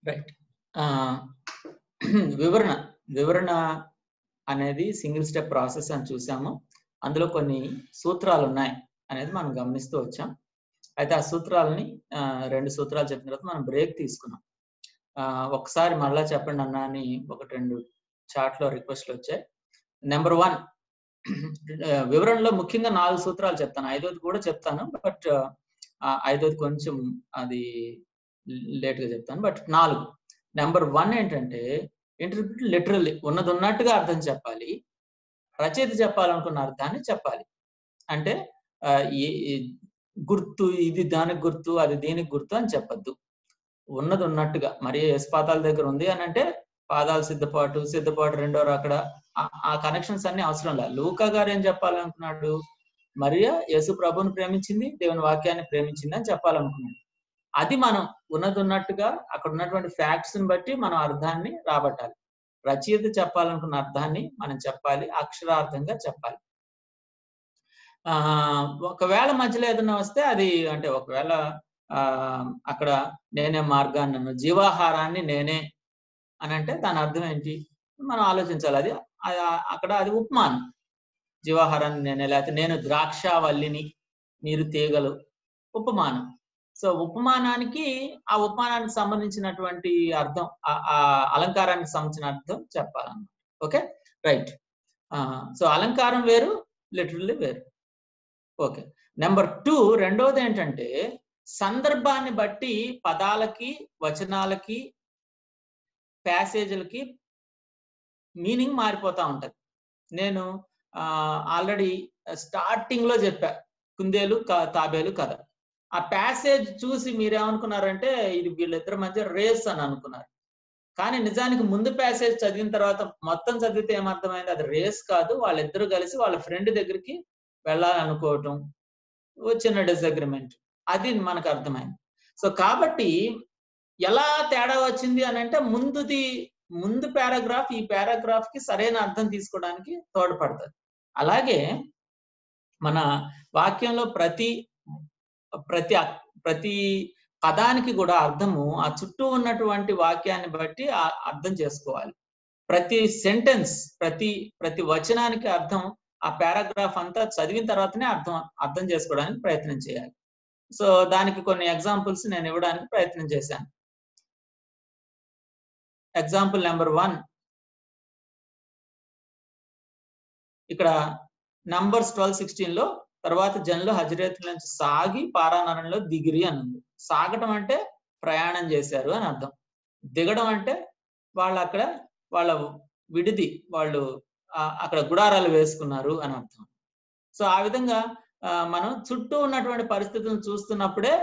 Right. వివరణ అనేది single step process అని చూసాము. అందులో కొన్ని సూత్రాలు ఉన్నాయి అనేది మనం గమనిస్తూ వచ్చాం. అయితే ఆ సూత్రాలని 2 సూత్రాలు చెప్పిన తర్వాత మనం బ్రేక్ తీసుకున్నాం. ఒకసారి మళ్ళా చెప్పండి అన్న అని 1-2 చాట్లో రిక్వెస్ట్లు వచ్చాయి. నెంబర్ 1, వివరణలో ముఖ్యంగా 4 సూత్రాలు చెప్తాను. 5వది కూడా చెప్తాను, బట్ 5వది కొంచెం అది లేట్గా చెప్తాను. బట్ 4. నెంబర్ 1 ఏంటంటే ఇంటర్ప్రిట్ లిటరల్లీ, ఉన్నది ఉన్నట్టుగా అర్థం చెప్పాలి. రచయిత చెప్పాలనుకున్న అర్థాన్ని చెప్పాలి. అంటే గుర్తు, ఇది దానికి గుర్తు, అది దీనికి గుర్తు అని చెప్పద్దు. ఉన్నది ఉన్నట్టుగా, మరి పాదాల దగ్గర ఉంది అని అంటే పాదాలు సిద్ధపాటు రెండో అక్కడ ఆ కనెక్షన్స్ అన్ని అవసరం లేదు. లూకా గారు ఏం చెప్పాలనుకున్నాడు? మరియా యేసు ప్రభువుని ప్రేమించింది, దేవుని వాక్యాన్ని ప్రేమించింది అని చెప్పాలనుకున్నాడు. అది మనం ఉన్నది ఉన్నట్టుగా అక్కడ ఉన్నటువంటి ఫ్యాక్ట్స్ ని బట్టి మనం అర్థాన్ని రాబట్టాలి. రచయిత చెప్పాలనుకున్న అర్థాన్ని మనం చెప్పాలి, అక్షరార్థంగా చెప్పాలి. ఒకవేళ మధ్యలో ఏదైనా వస్తే అది అంటే ఒకవేళ అక్కడ నేనే మార్గాన్ని, జీవాహారాన్ని నేనే అని అంటే దాని అర్థం ఏంటి మనం ఆలోచించాలి. అది అక్కడ అది ఉపమానం. జీవాహారాన్ని నేనే, లేకపోతే నేను ద్రాక్షావల్లిని మీరు తీగలు, ఉపమానం. సో ఉపమానానికి ఆ ఉపమానానికి సంబంధించినటువంటి అర్థం, ఆ అలంకారానికి సంబంధించిన అర్థం చెప్పాలన్నమాట. Okay, right. సో అలంకారం వేరు, లిటరల్లీ వేరు. ఓకే. నెంబర్ 2, రెండవది ఏంటంటే సందర్భాన్ని బట్టి పదాలకి, వచనాలకి, ప్యాసేజీలకి మీనింగ్ మారిపోతా ఉంటది. నేను ఆల్రెడీ స్టార్టింగ్ లో చెప్పా, కుందేలు తాబేలు కథ. ఆ ప్యాసేజ్ చూసి మీరేమనుకున్నారంటే ఇది వీళ్ళిద్దరి మధ్య రేస్ అని అనుకున్నారు. కానీ నిజానికి ముందు ప్యాసేజ్ చదివిన తర్వాత మొత్తం చదివితే ఏమర్థమైంది? అది రేస్ కాదు, వాళ్ళిద్దరూ కలిసి వాళ్ళ ఫ్రెండ్ దగ్గరికి వెళ్ళాలనుకోవటం, చిన్న డిసగ్రిమెంట్, అది మనకు అర్థమైంది. సో కాబట్టి ఎలా తేడా వచ్చింది అని అంటే ముందు పారాగ్రాఫ్ ఈ పారాగ్రాఫ్ కి సరైన అర్థం తీసుకోవడానికి తోడ్పడుతుంది. అలాగే మన వాక్యంలో ప్రతి పదానికి కూడా అర్థము ఆ చుట్టూ ఉన్నటువంటి వాక్యాన్ని బట్టి అర్థం చేసుకోవాలి. ప్రతి సెంటెన్స్, ప్రతి వచనానికి అర్థం ఆ పారాగ్రాఫ్ అంతా చదివిన తర్వాతనే అర్థం చేసుకోవడానికి ప్రయత్నం చేయాలి. సో దానికి కొన్ని ఎగ్జాంపుల్స్ నేను ఇవ్వడానికి ప్రయత్నం చేశాను. ఎగ్జాంపుల్ నెంబర్ 1, ఇక్కడ నంబర్స్ 12:16లో తర్వాత జనులు హజరేతు నుంచి సాగి పారానరంలో దిగిరి అని ఉంది. సాగటం అంటే ప్రయాణం చేశారు అని అర్థం. దిగడం అంటే వాళ్ళ విడిది, వాళ్ళు అక్కడ గుడారాలు వేసుకున్నారు అని అర్థం. సో ఆ విధంగా మనం చుట్టూ ఉన్నటువంటి పరిస్థితులను చూస్తున్నప్పుడే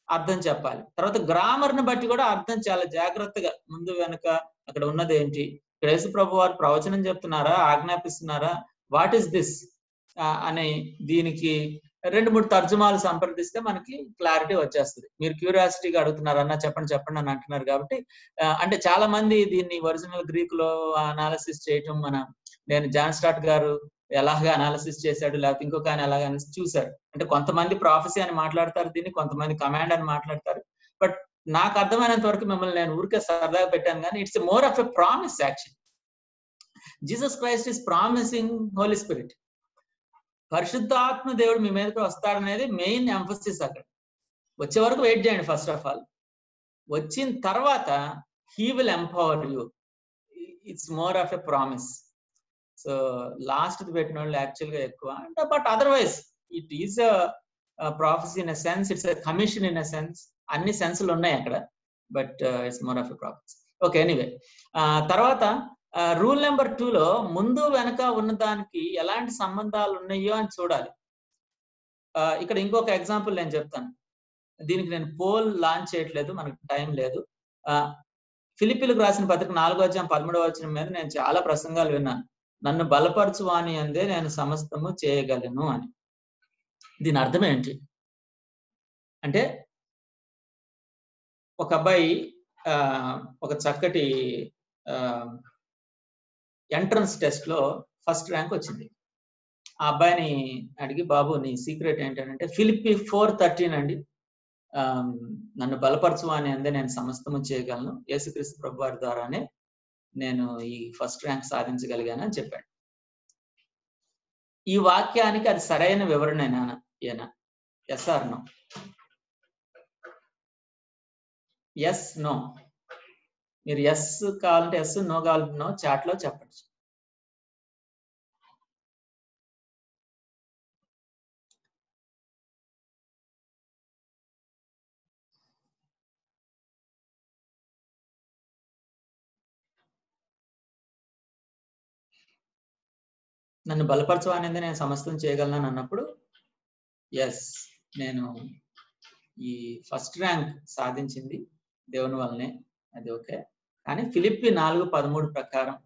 అర్థం చెప్పాలి. తర్వాత గ్రామర్ ని బట్టి కూడా అర్థం చాలా జాగ్రత్తగా, ముందు వెనుక అక్కడ ఉన్నది ఏంటి, ఇక్కడ యేసు ప్రభు వారు ప్రవచనం చెప్తున్నారా, ఆజ్ఞాపిస్తున్నారా, వాట్ ఈస్ దిస్ అని దీనికి 2-3 తర్జుమాలు సంప్రదిస్తే మనకి క్లారిటీ వచ్చేస్తుంది. మీరు క్యూరియాసిటీగా అడుగుతున్నారు, అన్న చెప్పండి అని అంటున్నారు. కాబట్టి అంటే చాలా మంది దీన్ని ఒరిజినల్ గ్రీక్ లో అనాలిసిస్ చేయటం, నేను జాన్ స్టార్ట్ గారు ఎలాగా అనాలిసిస్ చేశాడు, లేకపోతే ఇంకొక ఆయన ఎలాగ చూశారు. అంటే కొంతమంది ప్రాఫెసీ అని మాట్లాడతారు దీన్ని, కొంతమంది కమాండ్ అని మాట్లాడతారు. బట్ నాకు అర్థమైనంత వరకు మిమ్మల్ని నేను ఊరికే సరదాగా పెట్టాను, కానీ it's more of a promise actually. Jesus Christ is promising Holy Spirit. పరిశుద్ధాత్మ దేవుడు మీ మీదకి వస్తాడనేది మెయిన్ ఎంఫసిస్. అక్కడ వచ్చే వరకు వెయిట్ చేయండి. ఫస్ట్ ఆఫ్ ఆల్ వచ్చిన తర్వాత he will empower you. It's more of a promise. So last పెట్టిన వాళ్ళు యాక్చువల్గా ఎక్కువ అంటే, but otherwise it is prophecy in a sense, it's a commission in a sense. అన్ని సెన్సులు ఉన్నాయి అక్కడ, but it's more of a prophecy. Okay, anyway. తర్వాత rule number 2లో ముందు వెనక ఉన్నదానికి ఎలాంటి సంబంధాలు ఉన్నాయో అని చూడాలి. ఇక్కడ ఇంకొక ఎగ్జాంపుల్ నేను చెప్తాను. దీనికి నేను పోల్ లాంచ్ చేయట్లేదు, మనకు టైం లేదు. ఫిలిప్పీలకు రాసిన పత్రిక 4:13 మీద నేను చాలా ప్రసంగాలు విన్నాను. నన్ను బలపరచువాని అందే నేను సమస్తము చేయగలను అని. దీని అర్థం ఏంటి అంటే, ఒక అబ్బాయి ఒక చక్కటి ఎంట్రన్స్ టెస్ట్ లో ఫస్ట్ ర్యాంక్ వచ్చింది. ఆ అబ్బాయిని అడిగి, బాబు నీ సీక్రెట్ ఏంటంటే, ఫిలిప్పీ 4:13 అండి, నన్ను బలపరచు అని అందే నేను సమస్తము చేయగలను, యేసుక్రీస్తు ప్రభువారి ద్వారానే నేను ఈ ఫస్ట్ ర్యాంక్ సాధించగలిగాను అని చెప్పాడు. ఈ వాక్యానికి అది సరైన వివరణేనా? Yes or no? Yes, no. మీరు ఎస్ కావాలంటే ఎస్, నో కావాలంటే నో చాట్ లో చెప్పచ్చు. నన్ను బలపరచు అనేది నేను సమస్తం చేయగలను అన్నప్పుడు ఎస్, నేను ఈ ఫస్ట్ ర్యాంక్ సాధించింది దేవుని వల్లనే, అది ఓకే. కానీ ఫిలిప్పి 4:13 ప్రకారం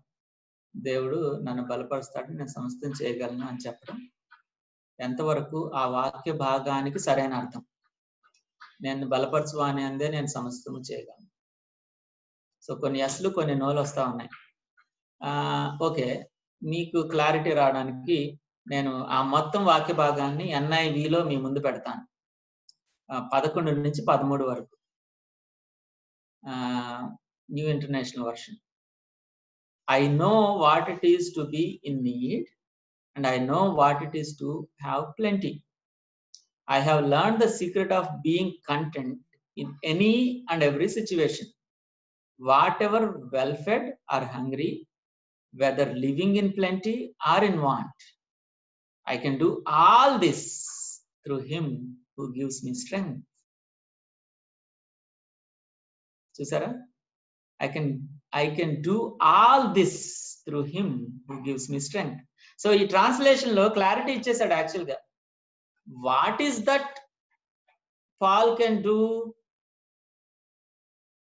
దేవుడు నన్ను బలపరుస్తాడు, నేను సమస్తం చేయగలను అని చెప్పడం ఎంతవరకు ఆ వాక్య భాగానికి సరైన అర్థం? నేను బలపరచు అని అందే నేను సమస్తము చేయగలను. సో కొన్ని ఎస్లు కొన్ని నోలు వస్తా ఉన్నాయి. ఓకే, మీకు క్లారిటీ రావడానికి నేను ఆ మొత్తం వాక్య భాగాన్ని NIVలో మీ ముందు పెడతాను, 11 నుంచి 13 వరకు, new international version. I know what it is to be in need, and I know what it is to have plenty. I have learned the secret of being content in any and every situation, whatever well-fed or hungry, whether living in plenty or in want. I can do all this through him who gives me strength. Chusara? I can do all this through him who gives me strength. So ఈ translation లో clarity ఇచ్చేసాడు actual గా. What is that Paul can do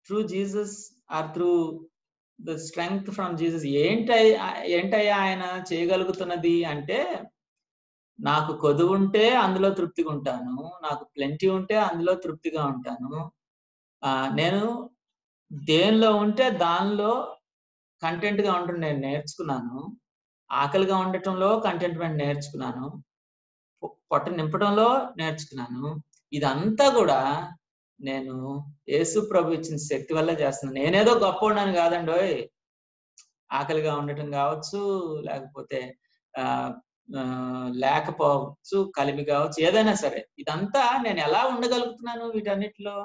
through Jesus or through the strength from Jesus? ఏంటయ్యా ఆయన చేయగలుగుతున్నది అంటే, నాకు కొదువు ఉంటే అందులో తృప్తిగా ఉంటాను, నాకు ప్లెంటీ ఉంటే అందులో తృప్తిగా ఉంటాను, నేను దేనిలో ఉంటే దానిలో కంటెంట్ గా ఉండటం నేను నేర్చుకున్నాను, ఆకలిగా ఉండటంలో కంటెంట్మెంట్ నేర్చుకున్నాను, పొట్ట నింపడంలో నేర్చుకున్నాను. ఇదంతా కూడా నేను యేసు ప్రభు ఇచ్చిన శక్తి వల్ల చేస్తున్నాను. నేనేదో గొప్పవాడిని కాదండి. ఆకలిగా ఉండటం కావచ్చు, లేకపోతే లేకపోవచ్చు, కలిమి కావచ్చు, ఏదైనా సరే ఇదంతా నేను ఎలా ఉండగలుగుతున్నాను వీటన్నిటిలో?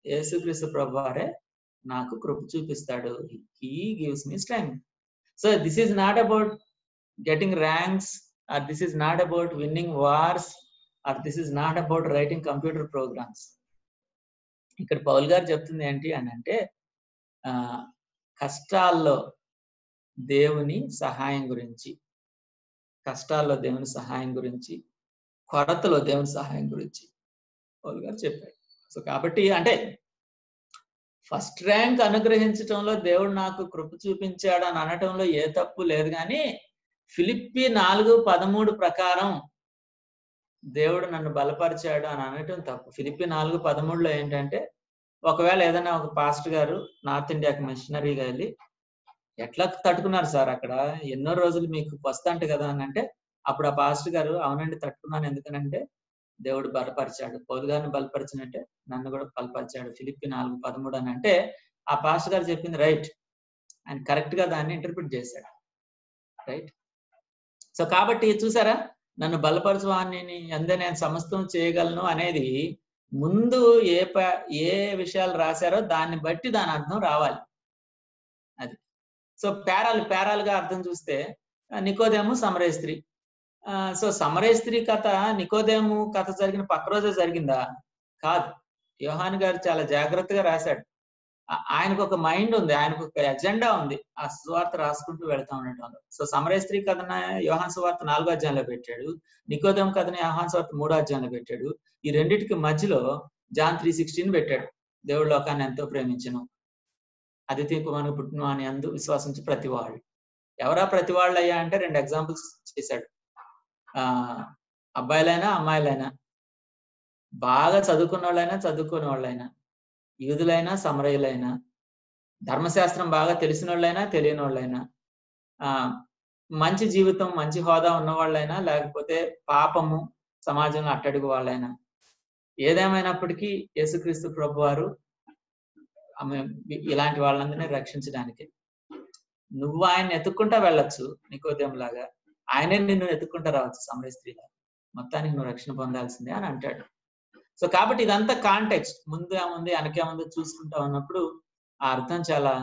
యేసుక్రీస్తు ప్రభు వారే నాకు కృప చూపిస్తాడు. He gives me strength. So this is not about getting ranks, or this is not about winning wars, or this is not about writing computer programs. ఇక్కడ పౌల్ గారు చెప్తుంది ఏంటి అని అంటే, కష్టాల్లో దేవుని సహాయం గురించి, కొరతలో దేవుని సహాయం గురించి పౌల్ గారు చెప్పారు. సో కాబట్టి అంటే ఫస్ట్ ర్యాంక్ అనుగ్రహించడంలో దేవుడు నాకు కృప చూపించాడు అని అనటంలో ఏ తప్పు లేదు. కానీ ఫిలిప్పి 4:13 ప్రకారం దేవుడు నన్ను బలపరిచాడు అని అనటం తప్పు. ఫిలిప్పి 4:13లో ఏంటంటే, ఒకవేళ ఏదైనా ఒక పాస్టర్ గారు నార్త్ ఇండియాకి మిషనరీగా వెళ్ళి, ఎట్లా తట్టుకున్నారు సార్ అక్కడ, ఎన్నో రోజులు మీకు వస్తాంట కదా అని అంటే, అప్పుడు ఆ పాస్టర్ గారు అవునండి తట్టుకున్నాను, ఎందుకనంటే దేవుడు బలపరిచాడు, పౌలు గారిని బలపరిచినట్టే నన్ను కూడా బలపరిచాడు, ఫిలిప్పి 4:13 అని అంటే ఆ పాస్టర్ గారు చెప్పింది రైట్, ఆయన కరెక్ట్ గా దాన్ని ఇంటర్ప్రిట్ చేశాడు. రైట్. సో కాబట్టి చూసారా, నన్ను బలపరచు అని అందే నేను సమస్తం చేయగలను అనేది ముందు ఏ విషయాలు రాశారో దాన్ని బట్టి దాని అర్థం రావాలి. అది. సో పేరాలుగా అర్థం చూస్తే, నికోదేము సమరయ స్త్రీ. సో సమరయ స్త్రీ కథ నికోదేము కథ జరిగిన పక్క రోజే జరిగిందా? కాదు. యోహాను గారు చాలా జాగ్రత్తగా రాశాడు. ఆయనకు ఒక మైండ్ ఉంది, ఆయనకు ఒక ఎజెండా ఉంది, ఆ సువార్త రాసుకుంటూ వెళ్తా ఉండటంలో. సో సమరయ స్త్రీ కథన యోహాను సువార్త 4వ అధ్యాయంలో పెట్టాడు, నికోదేము కథన యోహాను సువార్త 3వ అధ్యాయంలో పెట్టాడు. ఈ రెండింటికి మధ్యలో జాన్ 3:16 పెట్టాడు, దేవుడు లోకాన్ని ఎంతో ప్రేమించెను, అదితి కుమారుని పుట్టిన అని అందు విశ్వాసించి ప్రతివాళ్ళు. ఎవరా ప్రతివాళ్ళు అయ్యా అంటే 2 ఎగ్జాంపుల్స్ చేశాడు. అబ్బాయిలైనా అమ్మాయిలైనా, బాగా చదువుకున్న వాళ్ళైనా చదువుకునే వాళ్ళైనా, యూదులైనా సమరయులైనా, ధర్మశాస్త్రం బాగా తెలిసిన వాళ్ళైనా తెలియని వాళ్ళైనా, మంచి జీవితం మంచి హోదా ఉన్న వాళ్ళైనా, లేకపోతే పాపము సమాజంలో అట్టడుగు వాళ్ళైనా, ఏదేమైనప్పటికీ యేసుక్రీస్తు ప్రభువారు ఆమె ఇలాంటి వాళ్ళందరినీ రక్షించడానికి నువ్వు ఆయన ఎత్తుక్కుంటా వెళ్ళొచ్చు నికోదేములాగా, ఆయనే నిన్ను ఎత్తుక్కుంటా రావచ్చు సమరయ స్త్రీలా, మొత్తానికి నువ్వు రక్షణ పొందాల్సిందే అని అంటాడు. సో కాబట్టి ఇదంతా కాంటెక్స్ట్, ముందు ఏముంది వెనకేముంది చూసుకుంటా ఉన్నప్పుడు ఆ అర్థం చాలా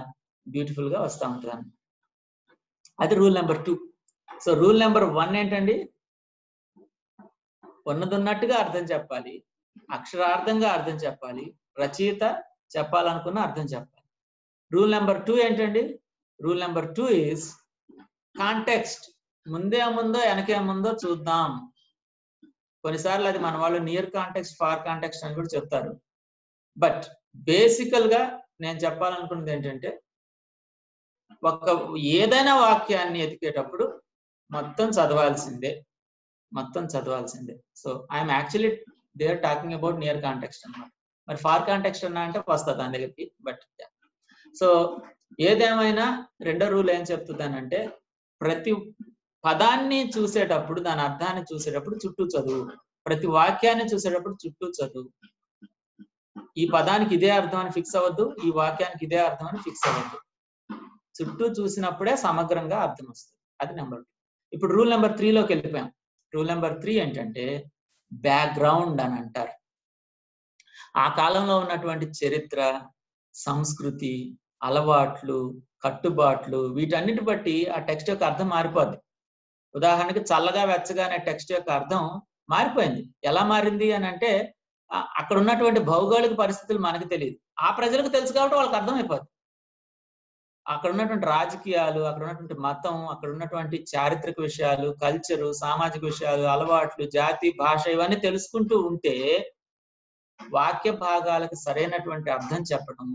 బ్యూటిఫుల్ గా వస్తూ ఉంటుంది అన్నమాట. అది rule number 2. So rule number 1 ఏంటండి? ఉన్నదన్నట్టుగా అర్థం చెప్పాలి, అక్షరార్థంగా అర్థం చెప్పాలి, రచయిత చెప్పాలనుకున్న అర్థం చెప్పాలి. రూల్ నెంబర్ 2 ఏంటండి? Rule number 2 is context. ముందేముందో వెనకేముందో చూద్దాం. కొన్నిసార్లు అది మన వాళ్ళు నియర్ కాంటెక్స్ట్, ఫార్ కాంటెక్స్ట్ అని కూడా చెప్తారు. బట్ బేసికల్ గా నేను చెప్పాలనుకున్నది ఏంటంటే, ఏదైనా వాక్యాన్ని ఎతికేటప్పుడు మొత్తం చదవాల్సిందే. So I'm actually they are talking about near context అన్నమాట. మరి ఫార్ కాంటెక్స్ట్ అన్నా అంటే వస్తుంది దాని దగ్గరికి. బట్ సో ఏదేమైనా రెండో రూల్ ఏం చెప్తుందనంటే, ప్రతి పదాన్ని చూసేటప్పుడు, దాని అర్థాన్ని చూసేటప్పుడు చుట్టూ చదువు. ప్రతి వాక్యాన్ని చూసేటప్పుడు చుట్టూ చదువు. ఈ పదానికి ఇదే అర్థం అని ఫిక్స్ అవ్వద్దు, ఈ వాక్యానికి ఇదే అర్థం అని ఫిక్స్ అవ్వద్దు. చుట్టూ చూసినప్పుడే సమగ్రంగా అర్థం వస్తుంది. అది నెంబర్ 2. ఇప్పుడు రూల్ నెంబర్ 3లోకి వెళ్ళిపోయాం. రూల్ నెంబర్ 3 ఏంటంటే బ్యాక్గ్రౌండ్ అని అంటారు. ఆ కాలంలో ఉన్నటువంటి చరిత్ర, సంస్కృతి, అలవాట్లు, కట్టుబాట్లు, వీటన్నిటి బట్టి ఆ టెక్స్ట్ యొక్క అర్థం మారిపోద్ది. ఉదాహరణకి చల్లగా వెచ్చగా అనే టెక్స్ట్ యొక్క అర్థం మారిపోయింది. ఎలా మారింది అని అంటే, అక్కడ ఉన్నటువంటి భౌగోళిక పరిస్థితులు మనకు తెలియదు, ఆ ప్రజలకు తెలుసు కాబట్టి వాళ్ళకి అర్థమైపోద్ది. అక్కడ ఉన్నటువంటి రాజకీయాలు, అక్కడ ఉన్నటువంటి మతం, అక్కడ ఉన్నటువంటి చారిత్రక విషయాలు, కల్చరు, సామాజిక విషయాలు, అలవాట్లు, జాతి, భాష, ఇవన్నీ తెలుసుకుంటూ ఉంటే వాక్య భాగాలకు సరైనటువంటి అర్థం చెప్పడం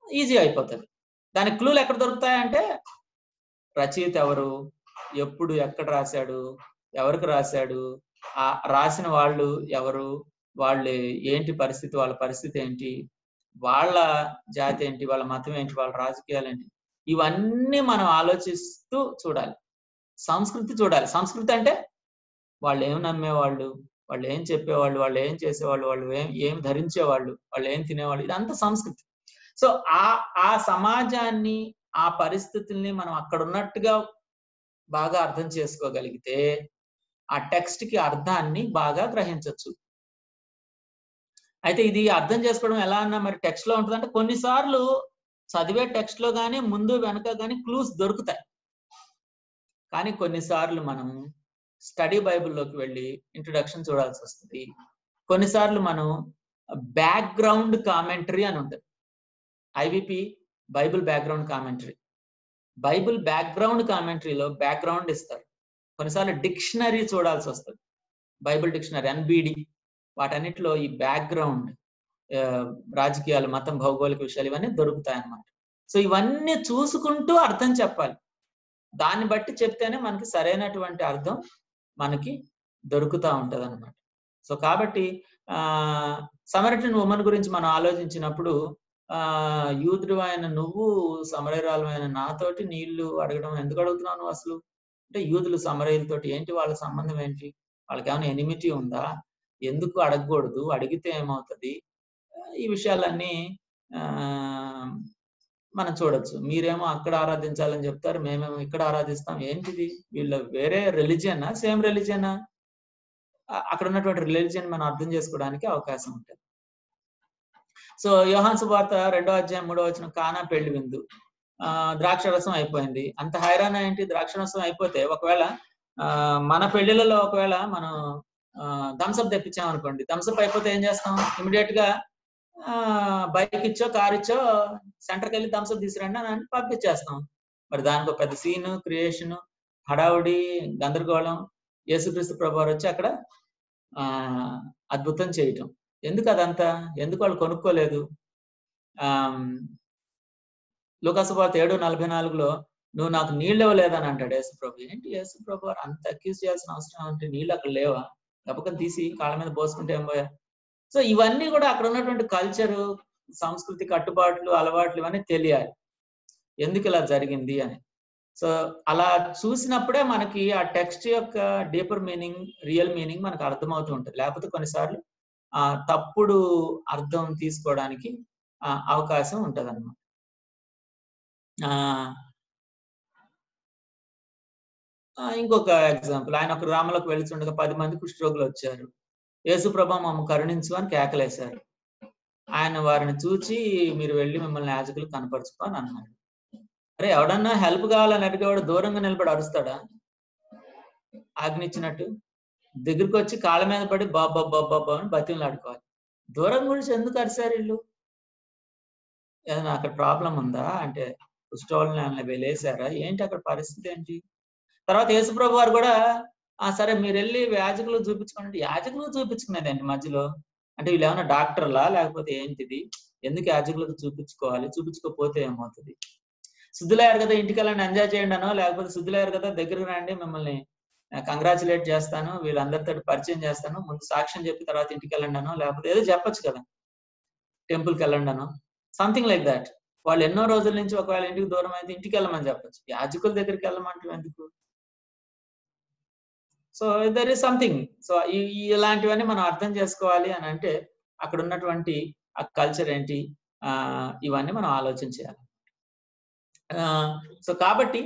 ఈజీ అయిపోతుంది. దానికి క్లూలు ఎక్కడ దొరుకుతాయంటే, రచయిత ఎవరు, ఎప్పుడు, ఎక్కడ రాశాడు, ఎవరికి రాశాడు, ఆ రాసిన వాళ్ళు ఎవరు, వాళ్ళు ఏంటి పరిస్థితి, వాళ్ళ పరిస్థితి ఏంటి, వాళ్ళ జాతి ఏంటి, వాళ్ళ మతం ఏంటి, వాళ్ళ రాజకీయాలు ఏంటి, ఇవన్నీ మనం ఆలోచిస్తూ చూడాలి. సంస్కృతి చూడాలి. సంస్కృతి అంటే వాళ్ళు ఏం నమ్మేవాళ్ళు, వాళ్ళు ఏం చెప్పేవాళ్ళు, వాళ్ళు ఏం చేసేవాళ్ళు, వాళ్ళు ఏం ధరించేవాళ్ళు, వాళ్ళు ఏం తినేవాళ్ళు, ఇదంతా సంస్కృతి. సో ఆ సమాజాన్ని, ఆ పరిస్థితుల్ని మనం అక్కడ ఉన్నట్టుగా బాగా అర్థం చేసుకోగలిగితే ఆ టెక్స్ట్ కి అర్థాన్ని బాగా గ్రహించవచ్చు. అయితే ఇది అర్థం చేసుకోవడం ఎలా అన్నా మరి టెక్స్ట్ లో ఉంటుందంటే, కొన్నిసార్లు చదివే టెక్స్ట్ లో కానీ ముందు వెనక కానీ క్లూస్ దొరుకుతాయి. కానీ కొన్నిసార్లు మనం స్టడీ బైబిల్లోకి వెళ్ళి ఇంట్రొడక్షన్ చూడాల్సి వస్తుంది. కొన్నిసార్లు మనం బ్యాక్గ్రౌండ్ కామెంటరీ అని ఉంటుంది. IVP Bible background commentary. Bible background కామెంటరీలో బ్యాక్గ్రౌండ్ ఇస్తారు. కొన్నిసార్లు డిక్షనరీ చూడాల్సి వస్తుంది. బైబిల్ డిక్షనరీ, ఎన్బిడి, వాటన్నిటిలో ఈ బ్యాక్గ్రౌండ్, రాజకీయాలు, మతం, భౌగోళిక విషయాలు ఇవన్నీ దొరుకుతాయి అన్నమాట. సో ఇవన్నీ చూసుకుంటూ అర్థం చెప్పాలి. దాన్ని బట్టి చెప్తేనే మనకి సరైనటువంటి అర్థం మనకి దొరుకుతూ ఉంటది అన్నమాట. సో కాబట్టి సమరటిన్ ఉమెన్ గురించి మనం ఆలోచించినప్పుడు, యూదుడు అయిన నువ్వు సమరయురాలు అయిన నాతోటి నీళ్లు అడగడం ఎందుకు అడుగుతున్నావు నువ్వు అసలు అంటే, యూదులు సమరయులతోటి ఏంటి వాళ్ళ సంబంధం ఏంటి, వాళ్ళకి ఏమైనా ఎనిమిటీ ఉందా, ఎందుకు అడగకూడదు, అడిగితే ఏమవుతుంది, ఈ విషయాలన్నీ మనం చూడొచ్చు. మీరేమో అక్కడ ఆరాధించాలని చెప్తారు, మేమేమో ఇక్కడ ఆరాధిస్తాం, ఏంటిది, వీళ్ళ వేరే రిలీజియనా, సేమ్ రిలీజియనా, అక్కడ ఉన్నటువంటి రిలీజియన్ మనం అర్థం చేసుకోవడానికి అవకాశం ఉంటుంది. సో యోహాను సువార్త 2వ అధ్యాయం 3వ వచనం, కానా పెళ్లి విందు, ద్రాక్షరసం అయిపోయింది. అంత హైరాణ ఏంటి, ద్రాక్షరసం అయిపోతే ఒకవేళ మన పెళ్లిళ్ళలో ఒకవేళ మనం థమ్స్అప్ తెప్పించామనుకోండి, థమ్స్అప్ అయిపోతే ఏం చేస్తాం, ఇమీడియట్ గా బైక్ ఇచ్చో కార్ ఇచ్చో సెంటర్కి వెళ్ళి థమ్స్అప్ తీసుకురండి అని పంపించేస్తాం. మరి దానికి ఒక పెద్ద సీను, క్రియేషన్, హడావుడి, గందరగోళం, యేసుక్రీస్తు ప్రభువారు వచ్చి అక్కడ అద్భుతం చేయటం. ఎందుకు అదంతా, ఎందుకు వాళ్ళు కొనుక్కోలేదు? లూకాసు వార్త 7:44లో నువ్వు నాకు నీళ్ళు ఇవ్వలేదని అంటాడు యేసుప్రభు. ఏంటి యేసుప్రభు అంత అక్యూజ్ చేయాల్సిన అవసరం అంటే, నీళ్ళు అక్కడ లేవా, గబకం తీసి కాళ్ళ మీద పోసుకుంటే ఏం పోయా. సో ఇవన్నీ కూడా అక్కడ ఉన్నటువంటి కల్చరు, సంస్కృతి, కట్టుబాట్లు, అలవాట్లు ఇవన్నీ తెలియాలి, ఎందుకు ఇలా జరిగింది అని. సో అలా చూసినప్పుడే మనకి ఆ టెక్స్ట్ యొక్క డీపర్ మీనింగ్, రియల్ మీనింగ్ మనకు అర్థమవుతూ ఉంటుంది. లేకపోతే కొన్నిసార్లు తప్పుడు అర్థం తీసుకోవడానికి అవకాశం ఉంటుంది అన్నమాట. ఇంకొక ఎగ్జాంపుల్, ఆయన ఒక గ్రామంలోకి వెళ్తుండగా 10 మంది కుష్ఠరోగులు వచ్చారు. యేసుప్రభు మమ్మ కరుణించు అని కేకలేశారు. ఆయన వారిని చూచి మీరు వెళ్ళి మిమ్మల్ని యాజకులు కనపరుచుకో అని అన్నాడు. అరే, ఎవడన్నా హెల్ప్ కావాలని అడిగేవాడు దూరంగా నిలబడి అరుస్తాడా? ఆజ్ఞించినట్టు దగ్గరికి వచ్చి కాళ్ళ మీద పడి బాబా బాబా అని బతిమలాడుకోవాలి. దూరం గురించి ఎందుకు అరిశారు వీళ్ళు? ఏదైనా అక్కడ ప్రాబ్లం ఉందా? అంటే కుష్ఠరోగులను వెళ్ళేసారా ఏంటి? అక్కడ పరిస్థితి ఏంటి? తర్వాత యేసుప్రభు వారు కూడా సరే మీరు వెళ్ళి యాజకులు చూపించుకోండి. యాజకులు చూపించుకునేదండి మధ్యలో. అంటే వీళ్ళు ఏమైనా డాక్టర్లా లేకపోతే ఏంటిది? ఎందుకు యాజకులకు చూపించుకోవాలి? చూపించుకోకపోతే ఏమవుతుంది? శుద్ధులయ్యారు కదా ఇంటికి వెళ్ళండి ఎంజాయ్ చేయండి అనో, లేకపోతే శుద్ధులయ్యారు కదా దగ్గరకు రండి మిమ్మల్ని కంగ్రాచులేట్ చేస్తాను, వీళ్ళందరితో పరిచయం చేస్తాను, ముందు సాక్ష్యం చెప్పి తర్వాత ఇంటికి వెళ్ళండి అనో, లేకపోతే ఏదో చెప్పొచ్చు కదా, టెంపుల్కి వెళ్ళండి అనో, సంథింగ్ లైక్ దాట్. వాళ్ళు ఎన్నో రోజుల నుంచి ఒకవేళ ఇంటికి దూరం అయితే ఇంటికి వెళ్ళమని చెప్పచ్చు. యాజకుల దగ్గరికి వెళ్ళమంటే ఎందుకు? So there is something. So ఇలాంటివన్నీ మనం అర్థం చేసుకోవాలి అని అంటే అక్కడ ఉన్నటువంటి ఆ కల్చర్ ఏంటి, ఇవన్నీ మనం ఆలోచించాలి. సో కాబట్టి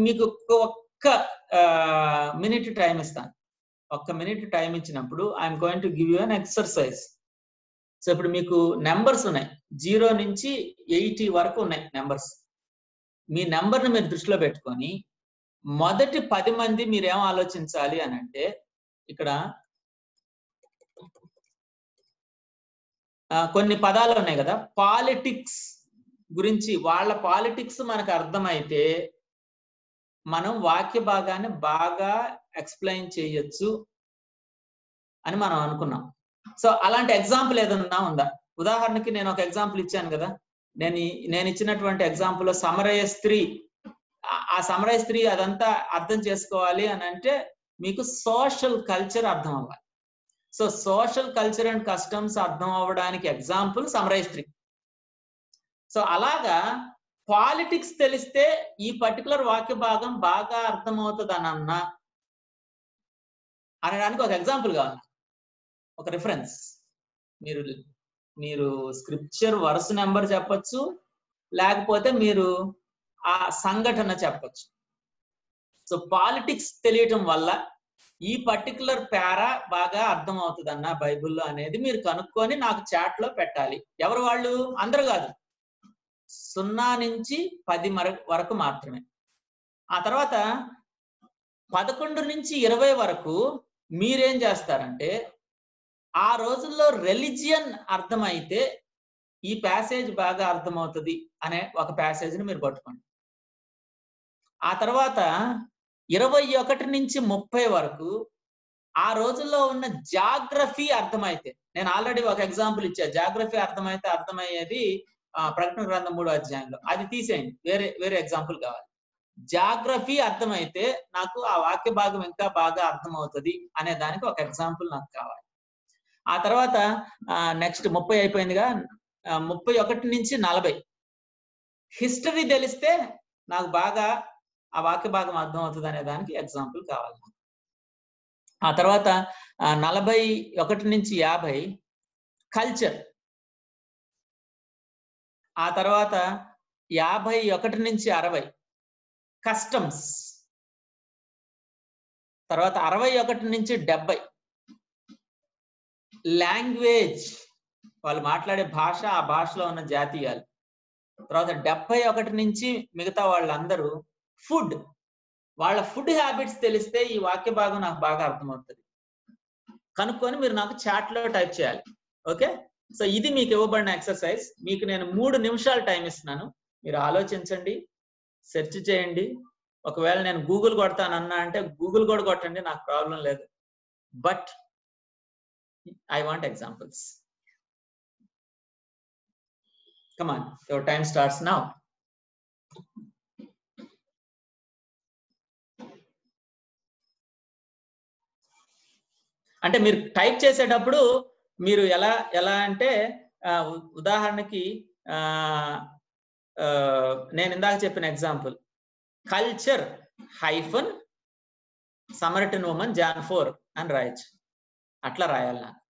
మీకు ఒక్క మినిట్ టైం ఇస్తాను. ఒక్క మినిట్ టైం ఇచ్చినప్పుడు I'm going to give you an exercise. So ఇప్పుడు మీకు నెంబర్స్ ఉన్నాయి, 0 నుంచి 80 వరకు ఉన్నాయి నెంబర్స్. మీ నెంబర్ని మీరు దృష్టిలో పెట్టుకొని మొదటి 10 మంది మీరేం ఆలోచించాలి అని అంటే, ఇక్కడ కొన్ని పదాలు ఉన్నాయి కదా, పాలిటిక్స్ గురించి, వాళ్ళ పాలిటిక్స్ మనకు అర్థమైతే మనం వాక్య భాగాన్ని బాగా ఎక్స్ప్లెయిన్ చేయొచ్చు అని మనం అనుకున్నాం. సో అలాంటి ఎగ్జాంపుల్ ఏదన్నా ఉందా? ఉదాహరణకి నేను ఒక ఎగ్జాంపుల్ ఇచ్చాను కదా, నేను ఇచ్చినటువంటి ఎగ్జాంపుల్ సమరయ స్త్రీ. ఆ సమరయ స్త్రీ అదంతా అర్థం చేసుకోవాలి అని అంటే మీకు సోషల్ కల్చర్ అర్థం అవ్వాలి. So social culture and customs అర్థం అవ్వడానికి ఎగ్జాంపుల్ సమరయ స్త్రీ. సో అలాగా పాలిటిక్స్ తెలిస్తే ఈ పర్టికులర్ వాక్య భాగం బాగా అర్థమవుతుంది అనడానికి ఒక ఎగ్జాంపుల్ కావాలి, ఒక రిఫరెన్స్. మీరు స్క్రిప్చర్ వరుస నెంబర్ చెప్పచ్చు, లేకపోతే మీరు ఆ సంఘటన చెప్పచ్చు. సో పాలిటిక్స్ తెలియటం వల్ల ఈ పర్టికులర్ పారా బాగా అర్థం అవుతుంది బైబిల్లో అనేది మీరు కనుక్కొని నాకు చాట్ లో పెట్టాలి. ఎవరు వాళ్ళు? అందరు కాదు, 0 నుంచి 10 వరకు మాత్రమే. ఆ తర్వాత 11 నుంచి 20 వరకు మీరేం చేస్తారంటే, ఆ రోజుల్లో రిలీజియన్ అర్థమైతే ఈ ప్యాసేజ్ బాగా అర్థమవుతుంది అనే ఒక ప్యాసేజ్ని మీరు పట్టుకోండి. ఆ తర్వాత 21 నుంచి 30 వరకు ఆ రోజుల్లో ఉన్న జాగ్రఫీ అర్థమైతే, నేను ఆల్రెడీ ఒక ఎగ్జాంపుల్ ఇచ్చా, జాగ్రఫీ అర్థమైతే అర్థమయ్యేది ప్రకటన గ్రంథం 3వ అధ్యాయంలో, అది తీసేయండి, వేరే ఎగ్జాంపుల్ కావాలి. జాగ్రఫీ అర్థమైతే నాకు ఆ వాక్య భాగం ఇంకా బాగా అర్థమవుతుంది అనే దానికి ఒక ఎగ్జాంపుల్ నాకు కావాలి. ఆ తర్వాత నెక్స్ట్ 30 అయిపోయిందిగా, 31 నుంచి 40 హిస్టరీ తెలిస్తే నాకు బాగా ఆ వాక్య భాగం అర్థం అవుతుంది అనే దానికి ఎగ్జాంపుల్ కావాలి. ఆ తర్వాత 41 నుంచి 50 కల్చర్. ఆ తర్వాత 51 నుంచి 60 కస్టమ్స్. తర్వాత 61 నుంచి 70 లాంగ్వేజ్, వాళ్ళు మాట్లాడే భాష, ఆ భాషలో ఉన్న జాతీయాలు. తర్వాత 71 నుంచి మిగతా వాళ్ళందరూ ఫుడ్, వాళ్ళ ఫుడ్ హ్యాబిట్స్ తెలిస్తే ఈ వాక్య భాగం నాకు బాగా అర్థమవుతుంది. కనుక్కొని మీరు నాకు చాట్ లో టైప్ చేయాలి. ఓకే, సో ఇది మీకు ఇవ్వబడిన ఎక్సర్సైజ్. మీకు నేను 3 నిమిషాలు టైం ఇస్తున్నాను, మీరు ఆలోచించండి, సెర్చ్ చేయండి. ఒకవేళ నేను గూగుల్ కొడతానన్నా అంటే గూగుల్ కూడా కొట్టండి, నాకు ప్రాబ్లం లేదు. But I want examples. Come on, your time starts now. అంటే మీరు టైప్ చేసేటప్పుడు మీరు ఎలా అంటే ఉదాహరణకి నేను ఇందాక చెప్పిన example culture hyphen Samaritan woman John 4 అని రాయొచ్చు. అట్లా రాయాలి నాకు.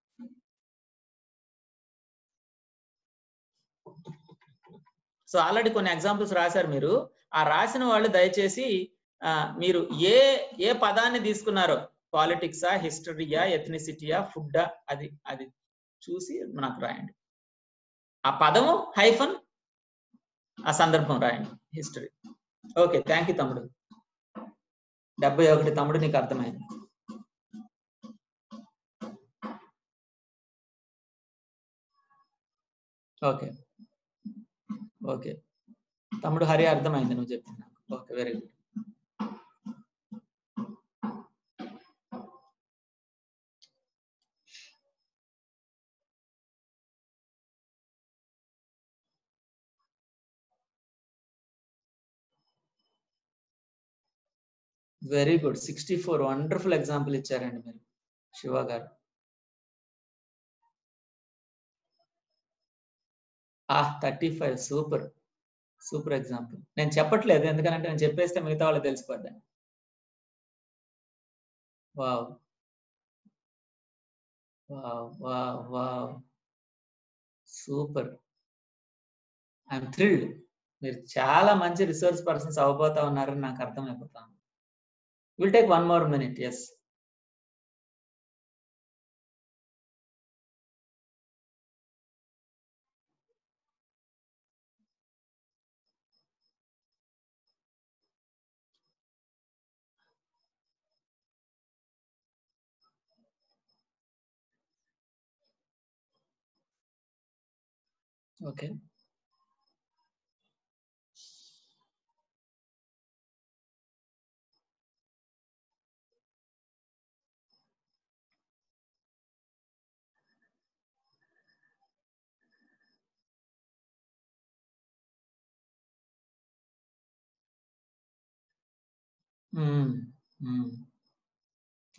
సో ఆల్రెడీ కొన్ని ఎగ్జాంపుల్స్ రాశారు మీరు. ఆ రాసిన వాళ్ళు దయచేసి మీరు ఏ పదాన్ని తీసుకున్నారో, పాలిటిక్సా, హిస్టరీయా, ఎథ్నిసిటీయా, ఫుడ్డా, అది చూసి నాకు రాయండి. ఆ పదము హైఫన్, ఆ సందర్భం రాయండి, హిస్టరీ. ఓకే, థ్యాంక్ యూ తమ్ముడు. 71 తమ్ముడు, నీకు అర్థమైంది. ఓకే ఓకే తమ్ముడు హరి, అర్థమైంది నువ్వు చెప్పింది నాకు. Okay, very good. Very good. 64 wonderful example ఇచ్చారండి మీరు, శివ గారు. 35 సూపర్ సూపర్ ఎగ్జాంపుల్. నేను చెప్పట్లేదు, ఎందుకంటే నేను చెప్పేస్తే మిగతా వాళ్ళు తెలిసిపోద్దాను. Wow wow wow wow, super. I'm thrilled. మీరు చాలా మంచి రిసోర్స్ పర్సన్స్ అవబోతా ఉన్నారని నాకు అర్థమైపోతాను. Will take 1 more minute. Yes. Okay.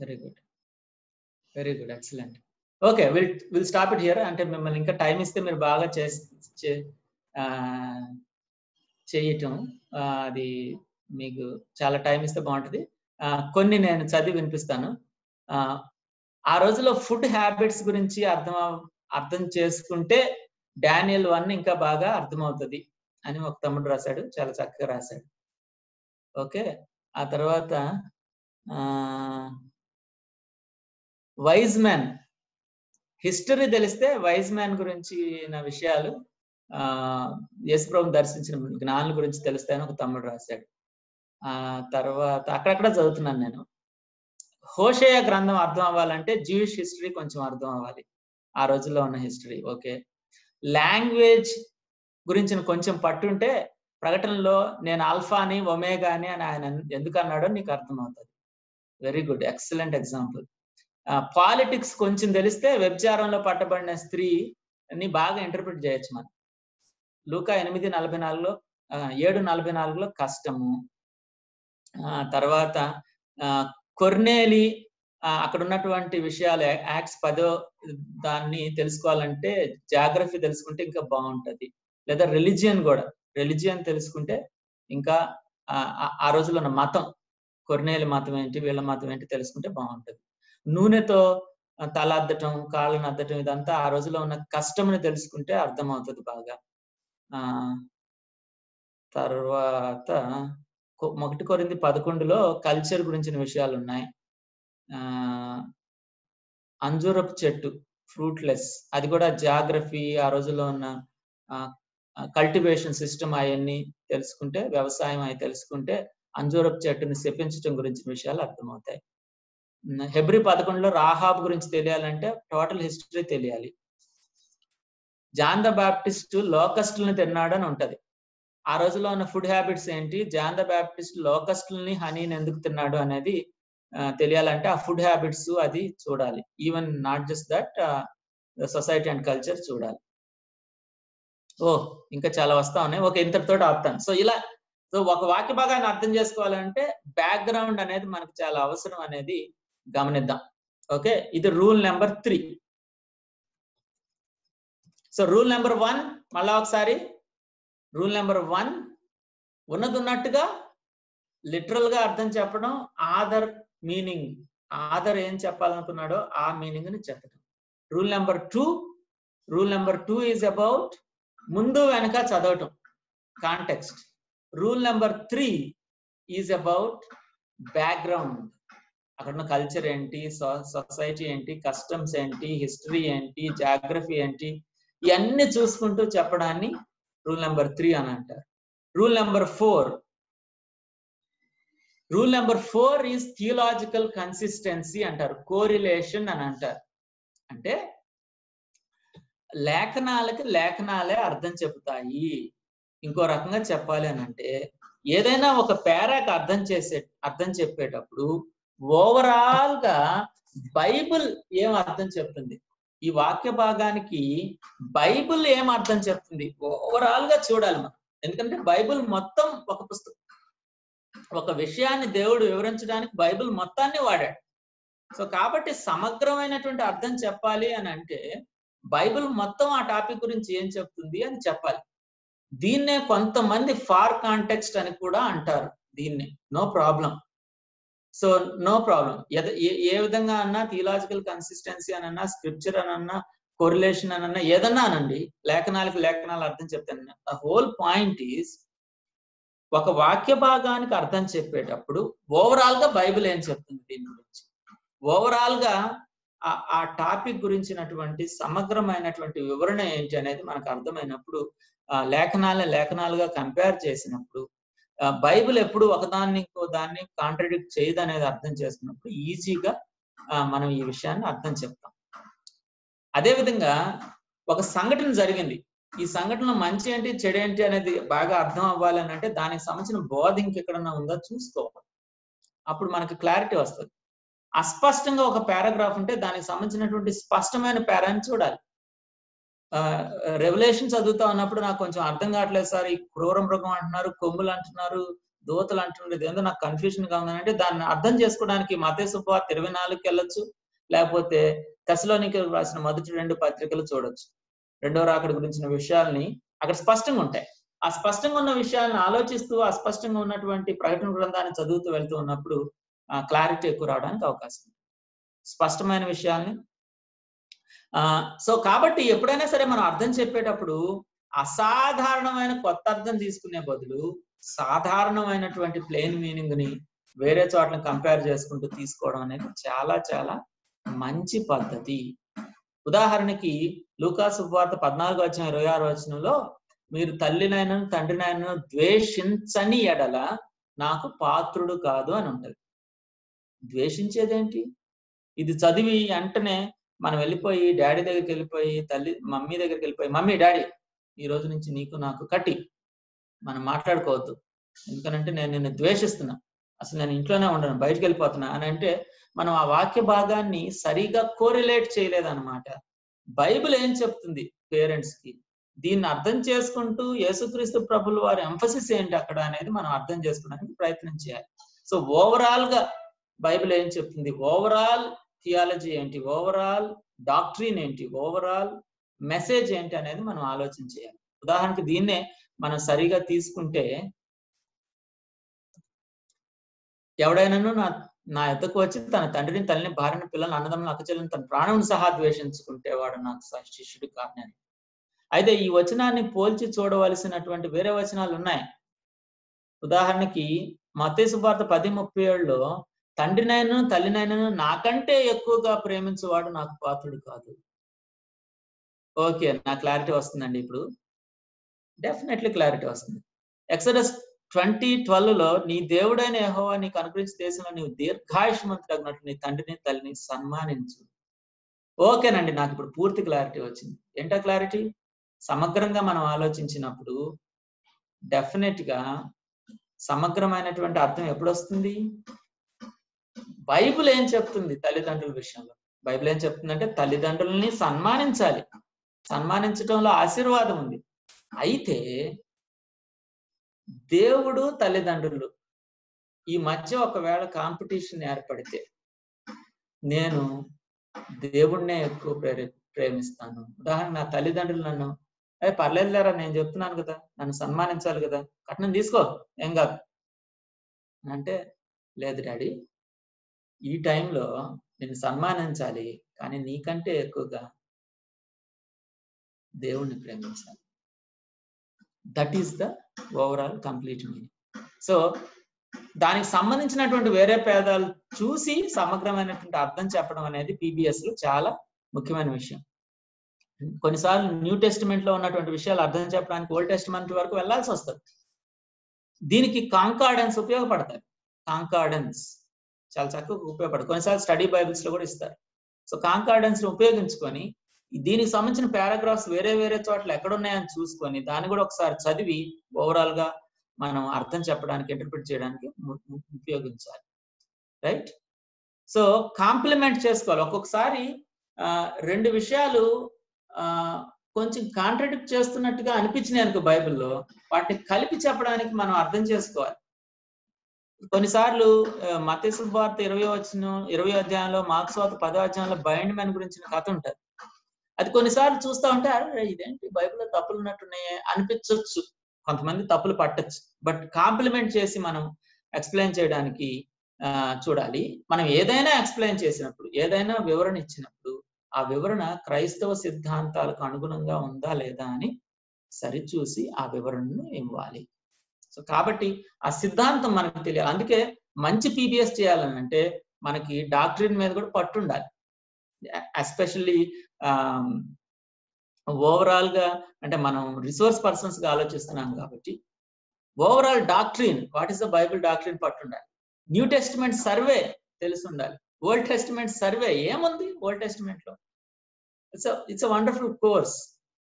Very good, very good, excellent. Okay, will stop it here. అంటే మిమ్మల్ని ఇంకా టైం ఇస్తే మీరు బాగా చేయటం, అది మీకు చాలా టైం ఇస్తే బాగుంటుంది. కొన్ని నేను చదివి వినిపిస్తాను. ఆ రోజుల్లో ఫుడ్ హ్యాబిట్స్ గురించి అర్థం చేసుకుంటే డానియల్ 1 ఇంకా బాగా అర్థమవుతుంది అని ఒక తమ్ముడు రాశాడు, చాలా చక్కగా రాశాడు. ఓకే. ఆ తర్వాత వైజ్ మ్యాన్, హిస్టరీ తెలిస్తే వైజ్ మ్యాన్ గురించి విషయాలు, యేసుప్రభుని దర్శించిన జ్ఞానుల గురించి తెలుస్తాయని ఒక తమ్ముడు రాశాడు. తర్వాత అక్కడక్కడ చదువుతున్నాను నేను. హోషేయ గ్రంథం అర్థం అవ్వాలంటే జూయిష్ హిస్టరీ కొంచెం అర్థం అవ్వాలి, ఆ రోజుల్లో ఉన్న హిస్టరీ. ఓకే. లాంగ్వేజ్ గురించి కొంచెం పట్టుంటే ప్రకటనలో నేను ఆల్ఫాని ఒమేగాని అని ఆయన ఎందుకు అన్నాడో నీకు అర్థమవుతుంది. Very good, excellent example. Politics కొంచెం తెలిస్తే వ్యభిచారంలో పట్టబడిన స్త్రీని బాగా ఇంటర్ప్రిట్ చేయొచ్చు మనం. లూకా 8:44లో 7:44లో కష్టము. తర్వాత కొర్నేలి, అక్కడ ఉన్నటువంటి విషయాలు యాక్ట్స్ 10వ దాన్ని తెలుసుకోవాలంటే జాగ్రఫీ తెలుసుకుంటే ఇంకా బాగుంటది. లేదా రిలిజియన్ తెలుసుకుంటే ఇంకా ఆ రోజుల్లో ఉన్న మతం, కొర్నేలి మతం ఏంటి, వీళ్ళ మతం ఏంటి తెలుసుకుంటే బాగుంటది. నూనెతో తల అద్దటం, కాళ్ళను అద్దటం, ఇదంతా ఆ రోజుల్లో ఉన్న కష్టంని తెలుసుకుంటే అర్థమవుతుంది బాగా. తర్వాత 1 కొరింథీ 11లో కల్చర్ గురించిన విషయాలు ఉన్నాయి. అంజూరపు చెట్టు, ఫ్రూట్లెస్, అది కూడా జాగ్రఫీ, ఆ రోజుల్లో ఉన్న కల్టివేషన్ సిస్టమ్ అవన్నీ తెలుసుకుంటే, వ్యవసాయం అవి తెలుసుకుంటే అంజూరపు చెట్టుని శపించడం గురించిన విషయాలు అర్థమవుతాయి. హెబ్రీ 11లో రాహాబ్ గురించి తెలియాలంటే టోటల్ హిస్టరీ తెలియాలి. జాన్ ద బాప్టిస్ట్ లోకస్టులను తిన్నాడని ఉంటది. ఆ రోజుల్లో ఉన్న ఫుడ్ హ్యాబిట్స్ ఏంటి, జాన్ ద బాప్టిస్ట్ లోకస్టుల్ని, హనీని ఎందుకు తిన్నాడు అనేది తెలియాలంటే ఆ ఫుడ్ హ్యాబిట్స్ అది చూడాలి. Even not just that, society and culture చూడాలి. ఇంకా చాలా వస్తా ఉన్నాయి. ఓకే, ఇంతటితో ఆపుతాను. సో ఇలా ఒక వాక్య భాగాన్ని అర్థం చేసుకోవాలంటే బ్యాక్గ్రౌండ్ అనేది మనకు చాలా అవసరం అనేది గమనిద్దాం. ఓకే, ఇది rule number 3. So rule number 1 మళ్ళా ఒకసారి, రూల్ నెంబర్ 1 ఉన్నట్టుగా లిటరల్ గా అర్థం చెప్పడం, ఆదర్ మీనింగ్, ఆదర్ ఏం చెప్పాలనుకున్నాడో ఆ మీనింగ్ ని చెప్పడం. రూల్ నెంబర్ 2 ఈజ్ అబౌట్ ముందు వెనక చదవటం, context. Rule number 3 is about background, అక్కడ ఉన్న కల్చర్ ఏంటి, సొసైటీ ఏంటి, కస్టమ్స్ ఏంటి, హిస్టరీ ఏంటి, జాగ్రఫీ ఏంటి, ఇవన్నీ చూసుకుంటూ చెప్పడాన్ని రూల్ నెంబర్ 3 అని అంటారు. Rule number 4 is theological consistency అంటారు, కోరిలేషన్ అని అంటారు. అంటే లేఖనాలకి లేఖనాలే అర్థం చెబుతాయి. ఇంకో రకంగా చెప్పాలి అని అంటే, ఏదైనా ఒక పేరాకి అర్థం చెప్పేటప్పుడు ఓవరాల్ గా బైబిల్ ఏం అర్థం చెప్తుంది, ఈ వాక్య భాగానికి బైబిల్ ఏం అర్థం చెప్తుంది, ఓవరాల్ గా చూడాలి మనం. ఎందుకంటే బైబిల్ మొత్తం ఒక పుస్తకం, ఒక విషయాన్ని దేవుడు వివరించడానికి బైబిల్ మొత్తాన్ని వాడాడు. సో కాబట్టి సమగ్రమైనటువంటి అర్థం చెప్పాలి అని అంటే బైబిల్ మొత్తం ఆ టాపిక్ గురించి ఏం చెప్తుంది అని చెప్పాలి. దీన్నే కొంతమంది ఫార్ కాంటెక్స్ట్ అని కూడా అంటారు. దీన్నే no problem. So no problem. ఏ విధంగా అన్నా, థియలాజికల్ కన్సిస్టెన్సీ అనన్నా, స్క్రిప్చర్ అనన్నా, కోరిలేషన్ అనన్నా, ఏదన్నా అనండి, లేఖనాలు అర్థం చెప్తాను. ద హోల్ పాయింట్ ఈజ్, ఒక వాక్య భాగానికి అర్థం చెప్పేటప్పుడు ఓవరాల్ గా బైబిల్ ఏం చెప్తుంది దీని గురించి, ఓవరాల్ గా ఆ టాపిక్ గురించినటువంటి సమగ్రమైనటువంటి వివరణ ఏంటి అనేది మనకు అర్థమైనప్పుడు, లేఖనాలుగా కంపేర్ చేసినప్పుడు, బైబిల్ ఎప్పుడు ఒకదాన్ని ఇంకో దాన్ని కాంట్రడిక్ట్ చేయదు అనేది అర్థం చేసుకున్నప్పుడు ఈజీగా మనం ఈ విషయాన్ని అర్థం చెప్తాం. అదేవిధంగా ఒక సంఘటన జరిగింది, ఈ సంఘటనలో మంచి ఏంటి చెడు ఏంటి అనేది బాగా అర్థం అవ్వాలి అని అంటే దానికి సంబంధించిన బోధ ఇంకెక్కడన్నా ఉందో చూసుకోవాలి. అప్పుడు మనకి క్లారిటీ వస్తుంది. అస్పష్టంగా ఒక పారాగ్రాఫ్ ఉంటే దానికి సంబంధించినటువంటి స్పష్టమైన పారాని చూడాలి. రెవల్యూషన్ చదువుతా ఉన్నప్పుడు నాకు కొంచెం అర్థం కావట్లేదు సార్, ఈ క్రూర మృగం అంటున్నారు, కొమ్ములు అంటున్నారు, దూతలు అంటున్నారు, ఏందో నాకు కన్ఫ్యూజన్ గా ఉందంటే దాన్ని అర్థం చేసుకోవడానికి మత్తయి సువార్త 24కి వెళ్ళొచ్చు, లేకపోతే తెస్సలోనికీయులకు రాసిన మొదటి 2 పత్రికలు చూడొచ్చు. రెండవ రాకడ గురించిన విషయాల్ని అక్కడ స్పష్టంగా ఉంటాయి. ఆ స్పష్టంగా ఉన్న విషయాలను ఆలోచిస్తూ అస్పష్టంగా ఉన్నటువంటి ప్రకటన గ్రంథాన్ని చదువుతూ వెళ్తూ ఉన్నప్పుడు క్లారిటీ ఎక్కువ రావడానికి అవకాశం ఉంది, స్పష్టమైన విషయాల్ని. సో కాబట్టి ఎప్పుడైనా సరే మనం అర్థం చెప్పేటప్పుడు అసాధారణమైన కొత్త అర్థం తీసుకునే బదులు సాధారణమైనటువంటి ప్లెయిన్ మీనింగ్ ని వేరే చోట్ల కంపేర్ చేసుకుంటూ తీసుకోవడం అనేది చాలా చాలా మంచి పద్ధతి. ఉదాహరణకి లూకా సువార్త 14:26 మీరు తల్లినైనను తండ్రినైనను ద్వేషించని ఎడల నాకు పాత్రుడు కాదు అని ఉంటది. ద్వేషించేదేంటి? ఇది చదివి వెంటనే మనం వెళ్ళిపోయి డాడీ దగ్గరికి వెళ్ళిపోయి మమ్మీ దగ్గరికి వెళ్ళిపోయి, మమ్మీ డాడీ ఈ రోజు నుంచి నీకు నాకు కట్టి మనం మాట్లాడుకోవద్దు, ఎందుకనంటే నేను నిన్ను ద్వేషిస్తున్నా, అసలు నేను ఇంట్లోనే ఉండను, బయటకు వెళ్ళిపోతున్నా అని అంటే మనం ఆ వాక్య భాగాన్ని సరిగా కోరిలేట్ చేయలేదన్నమాట. బైబిల్ ఏం చెప్తుంది పేరెంట్స్ కి, దీన్ని అర్థం చేసుకుంటూ యేసుక్రీస్తు ప్రభుల వారి ఎంఫసిస్ ఏంటి అక్కడ అనేది మనం అర్థం చేసుకోవడానికి ప్రయత్నం చేయాలి. సో ఓవరాల్ గా బైబిల్ ఏం చెప్తుంది, ఓవరాల్ థియాలజీ ఏంటి, ఓవరాల్ డాక్ట్రిన్ ఏంటి, ఓవరాల్ మెసేజ్ ఏంటి అనేది మనం ఆలోచన చేయాలి. ఉదాహరణకి దీన్నే మనం సరిగా తీసుకుంటే, ఎవడైనాను నా ఎద్దకు వచ్చి తన తండ్రిని తల్లిని భార్యని పిల్లల్ని అన్నదమ్ములను అక్కచెల్లెలను తన ప్రాణం సహా ద్వేషించుకుంటే వాడు నాకు శిష్యుడు కాదని. అయితే ఈ వచనాన్ని పోల్చి చూడవలసినటువంటి వేరే వచనాలు ఉన్నాయి. ఉదాహరణకి మత్తయి సువార్త 10:37 తండ్రినైనను తల్లినైనను నాకంటే ఎక్కువగా ప్రేమించేవాడు నాకు పాత్రుడు కాదు. ఓకే, నా క్లారిటీ వస్తుందండి. ఇప్పుడు డెఫినెట్లీ క్లారిటీ వస్తుంది. ఎక్సోడస్ 20:12 నీ దేవుడైన యెహోవా నీకు అనుగ్రహించిన దేశంలో నీవు దీర్ఘాయుష్మంతుడగినట్లు నీ తండ్రిని తల్లిని సన్మానించు. ఓకేనండి, నాకు ఇప్పుడు పూర్తి క్లారిటీ వచ్చింది. ఏంటా క్లారిటీ? సమగ్రంగా మనం ఆలోచించినప్పుడు డెఫినెట్ గా సమగ్రమైనటువంటి అర్థం ఎప్పుడు వస్తుంది? బైబిల్ ఏం చెప్తుంది తల్లిదండ్రుల విషయంలో? బైబిల్ ఏం చెప్తుందంటే తల్లిదండ్రులని సన్మానించాలి, సన్మానించడంలో ఆశీర్వాదం ఉంది. అయితే దేవుడు తల్లిదండ్రులు ఈ మధ్య ఒకవేళ కాంపిటీషన్ ఏర్పడితే నేను దేవుడినే ఎక్కువ ప్రేమిస్తాను. ఉదాహరణ, నా తల్లిదండ్రులు నన్ను అదే పర్లేదులేరా, నేను చెప్తున్నాను కదా, నన్ను సన్మానించాలి కదా, కట్నం తీసుకో, ఏం కాదు అంటే, లేదు డాడీ, ఈ టైంలో నిన్ను సన్మానించాలి, కానీ నీకంటే ఎక్కువగా దేవుణ్ణి ప్రేమించాలి. That is the overall complete meaning. So దానికి సంబంధించినటువంటి వేరే పేదాలు చూసి సమగ్రమైనటువంటి అర్థం చెప్పడం అనేది PBS లో చాలా ముఖ్యమైన విషయం. కొన్నిసార్లు న్యూ టెస్టిమెంట్ లో ఉన్నటువంటి విషయాలు అర్థం చెప్పడానికి ఓల్డ్ టెస్టిమెంట్ వరకు వెళ్లాల్సి వస్తుంది. దీనికి కాంకార్డెన్స్ ఉపయోగపడతాయి. కాంకార్డెన్స్ చాలా చక్కగా ఉపయోగపడతాయి. కొన్నిసార్లు స్టడీ బైబిల్స్ లో కూడా ఇస్తారు. సో కాంకార్డెన్స్ ఉపయోగించుకొని దీనికి సంబంధించిన పారాగ్రాఫ్స్ వేరే వేరే చోట్ల ఎక్కడున్నాయని చూసుకొని దాన్ని కూడా ఒకసారి చదివి ఓవరాల్ గా మనం అర్థం చెప్పడానికి, ఇంటర్ప్రిట్ చేయడానికి ఉపయోగించాలి. రైట్? సో కాంప్లిమెంట్ చేసుకోవాలి. ఒక్కొక్కసారి రెండు విషయాలు కొంచెం కాంట్రడిక్ట్ చేస్తున్నట్టుగా అనిపించినాయి అనుకో బైబిల్లో, వాటిని కలిపి చెప్పడానికి మనం అర్థం చేసుకోవాలి. కొన్నిసార్లు మత్తయి సువార్త 20వ అధ్యాయంలో, మార్కు సువార్త 10వ అధ్యాయంలో బైండ్ మ్యాన్ గురించిన కథ ఉంటుంది. అది కొన్నిసార్లు చూస్తూ ఉంటే అరే ఇదేంటి బైబిల్లో తప్పులు ఉన్నట్టున్నాయి అనిపించవచ్చు, కొంతమంది తప్పులు పట్టచ్చు. బట్ కాంప్లిమెంట్ చేసి మనం ఎక్స్ప్లెయిన్ చేయడానికి చూడాలి. మనం ఏదైనా ఎక్స్ప్లెయిన్ చేసినప్పుడు, ఏదైనా వివరణ ఇచ్చినప్పుడు ఆ వివరణ క్రైస్తవ సిద్ధాంతాలకు అనుగుణంగా ఉందా లేదా అని సరిచూసి ఆ వివరణను ఇవ్వాలి. సో కాబట్టి ఆ సిద్ధాంతం మనకు తెలియాలి. అందుకే మంచి PBS చేయాలనంటే మనకి డాక్ట్రిన్ మీద కూడా పట్టు ఉండాలి. ఎస్పెషల్లీ ఓవరాల్ గా, అంటే మనం రిసోర్స్ పర్సన్స్ గా ఆలోచిస్తున్నాం కాబట్టి overall doctrine, what is the Bible doctrine పట్టు ఉండాలి. న్యూ టెస్టిమెంట్ సర్వే తెలిసి ఉండాలి. ఓల్డ్ టెస్టిమెంట్ సర్వే ఏముంది ఓల్డ్ టెస్టిమెంట్ లో? It's a wonderful course.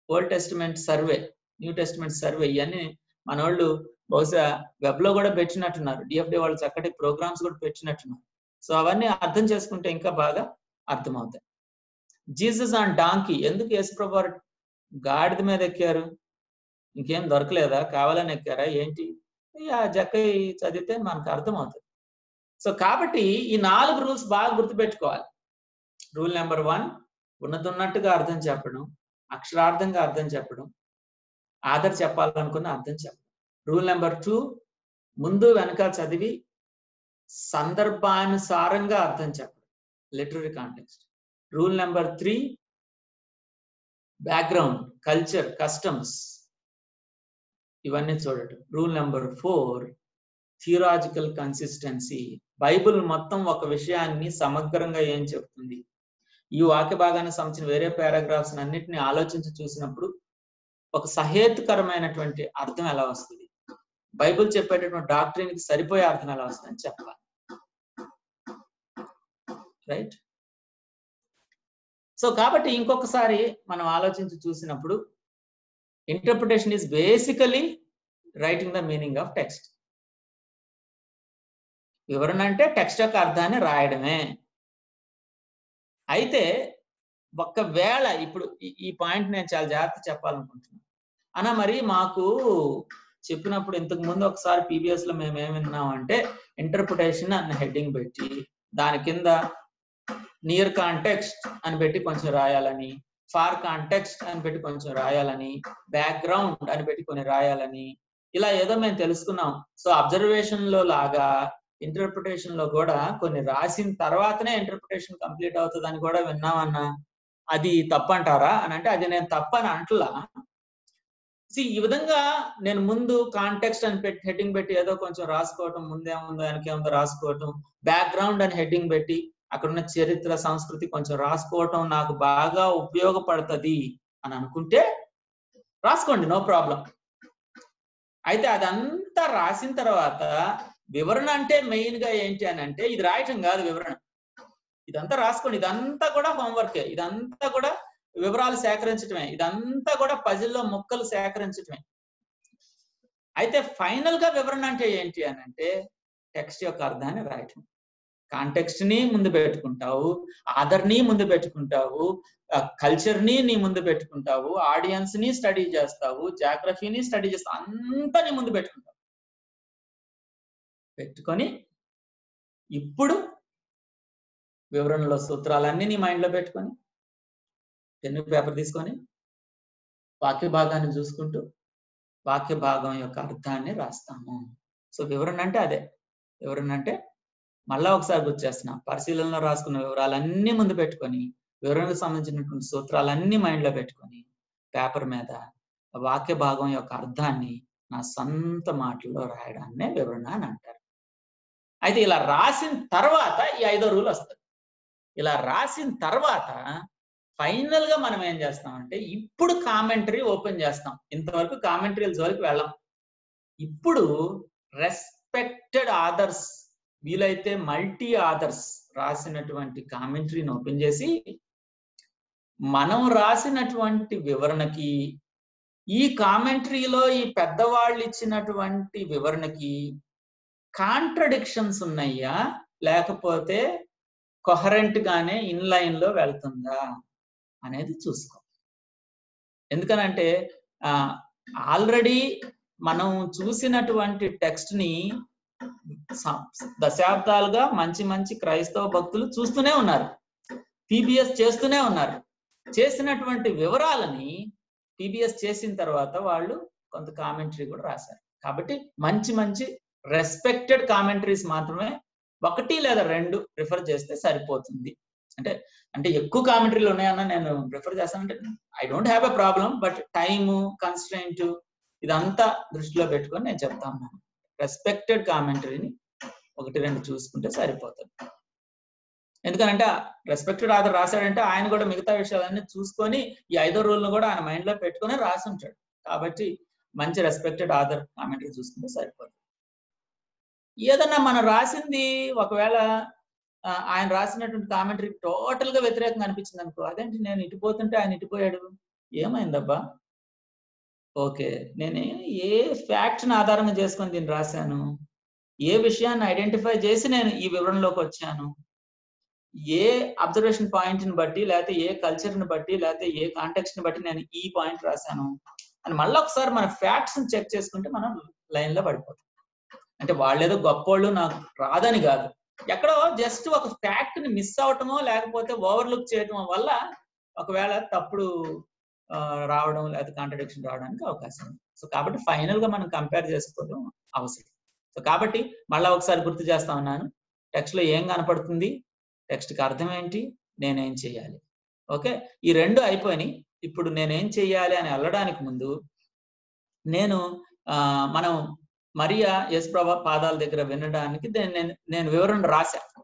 Old testament survey, new testament survey, ఇవన్నీ మన వాళ్ళు బహుశా వెబ్ లో కూడా పెట్టినట్టున్నారు. DFD వాళ్ళు చక్కటి ప్రోగ్రామ్స్ కూడా పెట్టినట్టున్నారు. సో అవన్నీ అర్థం చేసుకుంటే ఇంకా బాగా అర్థమవుతాయి. జీసస్ ఆన్ డాంకీ, ఎందుకు యేసుప్రభు గాడిద మీద ఎక్కారు? ఇంకేం దొరకలేదా? కావాలని ఎక్కారా ఏంటి? జక్కయ్య చదివితే మనకు అర్థమవుతుంది. సో కాబట్టి ఈ 4 రూల్స్ బాగా గుర్తుపెట్టుకోవాలి. రూల్ నెంబర్ 1, ఉన్నట్టుగా అర్థం చెప్పడం, అక్షరార్థంగా అర్థం చెప్పడం, ఆధార్ చెప్పాలనుకున్న అర్థం చెప్పడం. రూల్ నెంబర్ 2, ముందు వెనక చదివి సందర్భానుసారంగా అర్థం చెప్పడం, literary context. Rule number 3, background, culture, customs ఇవన్నీ చూడటం. రూల్ నెంబర్ 4, థియరాజికల్ కన్సిస్టెన్సీ, బైబిల్ మొత్తం ఒక విషయాన్ని సమగ్రంగా ఏం చెప్తుంది, ఈ వాక్య భాగానికి సంబంధించిన వేరే పారాగ్రాఫ్స్ అన్నిటిని ఆలోచించి చూసినప్పుడు ఒక సహేతుకరమైనటువంటి అర్థం ఎలా వస్తుంది, బైబిల్ చెప్పేటటువంటి డాక్ట్రిన్ కి సరిపోయే అర్థం ఎలా వస్తుంది అని చెప్పాలి. రైట్? సో కాబట్టి ఇంకొకసారి మనం ఆలోచించి చూసినప్పుడు interpretation is basically writing the meaning of text. వివరణ అంటే టెక్స్ట్ యొక్క అర్థాన్ని రాయడమే. అయితే ఒకవేళ ఇప్పుడు ఈ పాయింట్ నేను చాలా జాగ్రత్త చెప్పాలనుకుంటున్నాను అన్న, మరి మాకు చెప్పినప్పుడు ఇంతకు ముందు ఒకసారి PBS లో మేము ఏం విన్నామంటే ఇంటర్ప్రిటేషన్ అన్న హెడ్డింగ్ పెట్టి దాని కింద నియర్ కాంటెక్స్ట్ అని పెట్టి కొంచెం రాయాలని, ఫార్ కాంటెక్స్ట్ అని పెట్టి కొంచెం రాయాలని, బ్యాక్గ్రౌండ్ అని పెట్టి కొన్ని రాయాలని, ఇలా ఏదో మేము తెలుసుకున్నాం. సో అబ్జర్వేషన్ లో లాగా ఇంటర్ప్రిటేషన్ లో కూడా కొన్ని రాసిన తర్వాతనే ఇంటర్ప్రిటేషన్ కంప్లీట్ అవుతుందని కూడా విన్నామన్నా, అది తప్పంటారా అని అంటే అది నేను తప్పని అంటలా. ఈ విధంగా నేను ముందు కాంటెక్స్ట్ అని పెట్టి హెడ్డింగ్ పెట్టి ఏదో కొంచెం రాసుకోవటం, ముందేముందో వెనకేముందో రాసుకోవటం, బ్యాక్గ్రౌండ్ అని హెడ్డింగ్ పెట్టి అక్కడున్న చరిత్ర, సంస్కృతి కొంచెం రాసుకోవటం నాకు బాగా ఉపయోగపడుతుంది అని అనుకుంటే రాసుకోండి, నో ప్రాబ్లం. అయితే అదంతా రాసిన తర్వాత వివరణ అంటే మెయిన్ గా ఏంటి అని అంటే ఇది రాయటం కాదు వివరణ. ఇదంతా రాసుకోండి, ఇదంతా కూడా హోంవర్కే, ఇదంతా కూడా వివరాలు సేకరించడమే, ఇదంతా కూడా పజిల్లో ముక్కలు సేకరించడమే. అయితే ఫైనల్ గా వివరణ అంటే ఏంటి అని అంటే టెక్స్ట్ యొక్క అర్థాన్ని రాయటం. కాంటెక్స్ట్ ని ముందు పెట్టుకుంటావు, ఆధర్ ని ముందు పెట్టుకుంటావు, కల్చర్ ని నీ ముందు పెట్టుకుంటావు, ఆడియన్స్ ని స్టడీ చేస్తావు, జాగ్రఫీని స్టడీ చేస్తావు, అంతా నీ ముందు పెట్టుకుంటావు. పెట్టుకొని ఇప్పుడు వివరణలో సూత్రాలన్నీ నీ మైండ్ లో పెట్టుకొని పెన్ను పేపర్ తీసుకొని వాక్య భాగాన్ని చూసుకుంటూ వాక్య భాగం యొక్క అర్థాన్ని రాస్తాము. సో వివరణ అంటే అదే. వివరణ అంటే మళ్ళా ఒకసారి గుర్తు చేస్తున్నాం, పరిశీలనలో రాసుకున్న వివరాలన్నీ ముందు పెట్టుకొని, వివరణకు సంబంధించినటువంటి సూత్రాలన్నీ మైండ్లో పెట్టుకొని, పేపర్ మీద వాక్య భాగం యొక్క అర్థాన్ని నా సొంత మాటల్లో రాయడాన్నే వివరణ అని అంటారు. అయితే ఇలా రాసిన తర్వాత ఈ 5వ రూల్ వస్తుంది. ఇలా రాసిన తర్వాత ఫైనల్ గా మనం ఏం చేస్తామంటే ఇప్పుడు కామెంటరీ ఓపెన్ చేస్తాం. ఇంతవరకు కామెంటరీల జోలికి వెళ్ళాం. ఇప్పుడు రెస్పెక్టెడ్ ఆథర్స్, వీలైతే మల్టీ ఆథర్స్ రాసినటువంటి కామెంటరీని ఓపెన్ చేసి మనం రాసినటువంటి వివరణకి, ఈ కామెంటరీలో ఈ పెద్దవాళ్ళు ఇచ్చినటువంటి వివరణకి కాంట్రడిక్షన్స్ ఉన్నాయా, లేకపోతే కొహరెంట్ గానే ఇన్ లైన్ లో వెళ్తుందా అనేది చూసుకో. ఎందుకనంటే ఆల్రెడీ మనం చూసినటువంటి టెక్స్ట్ ని దశాబ్దాలుగా మంచి మంచి క్రైస్తవ భక్తులు చూస్తూనే ఉన్నారు, పీబీఎస్ చేస్తూనే ఉన్నారు. చేసినటువంటి వివరాలని పీబీఎస్ చేసిన తర్వాత వాళ్ళు కొంత కామెంటరీ కూడా రాశారు. కాబట్టి మంచి మంచి రెస్పెక్టెడ్ కామెంటరీస్ మాత్రమే 1 లేదా 2 రిఫర్ చేస్తే సరిపోతుంది. అంటే ఎక్కువ కామెంటరీలు ఉన్నాయన్న నేను ప్రిఫర్ చేస్తానంటే I don't have a problem, but time constraint ఇదంతా దృష్టిలో పెట్టుకొని నేను చెప్తా ఉన్నాను. రెస్పెక్టెడ్ కామెంటరీని 1-2 చూసుకుంటే సరిపోతుంది. ఎందుకంటే రెస్పెక్టెడ్ ఆథర్ రాశాడంటే ఆయన కూడా మిగతా విషయాలన్నీ చూసుకొని ఈ 5వ రూల్ను కూడా ఆయన మైండ్ లో పెట్టుకొని రాసి ఉంటాడు. కాబట్టి మంచి రెస్పెక్టెడ్ ఆథర్ కామెంటరీ చూసుకుంటే సరిపోతుంది. ఏదన్నా మనం రాసింది ఒకవేళ ఆయన రాసినటువంటి కామెంటరీ టోటల్ గా వ్యతిరేకంగా అనిపించింది అనుకో, అదేంటి నేను ఇటుపోతుంటే ఆయన ఇటుపోయాడు, ఏమైందబ్బా? ఓకే, నేను ఏ ఫ్యాక్ట్ని ఆధారంగా చేసుకొని దీన్ని రాశాను, ఏ విషయాన్ని ఐడెంటిఫై చేసి నేను ఈ వివరణలోకి వచ్చాను, ఏ అబ్జర్వేషన్ పాయింట్ని బట్టి, లేకపోతే ఏ కల్చర్ని బట్టి, లేకపోతే ఏ కాంటెక్స్ట్ ని బట్టి నేను ఈ పాయింట్ రాశాను అని మళ్ళీ ఒకసారి మన ఫ్యాక్ట్స్ చెక్ చేసుకుంటే మనం లైన్ లో పడిపోతాం. అంటే వాళ్ళేదో గొప్పోళ్ళు నాకు రాదని కాదు, ఎక్కడో జస్ట్ ఒక ఫ్యాక్ట్ ని మిస్ అవటమో లేకపోతే ఓవర్లుక్ చేయటం వల్ల ఒకవేళ తప్పుడు రావడం లేదా కాంట్రడిక్షన్ రావడానికి అవకాశం ఉంది. సో కాబట్టి ఫైనల్ గా మనం కంపేర్ చేసుకోవడం అవసరం. సో కాబట్టి మళ్ళా ఒకసారి గుర్తు చేస్తా ఉన్నాను, టెక్స్ట్ లో ఏం కనపడుతుంది, టెక్స్ట్ కి అర్థం ఏంటి, నేనేం చేయాలి. ఓకే, ఈ 2 అయిపోయినాయి. ఇప్పుడు నేనేం చెయ్యాలి అని వెళ్ళడానికి ముందు మనం మరియా యేసుప్రభు పాదాల దగ్గర వినడానికి నేను వివరణ రాశాను.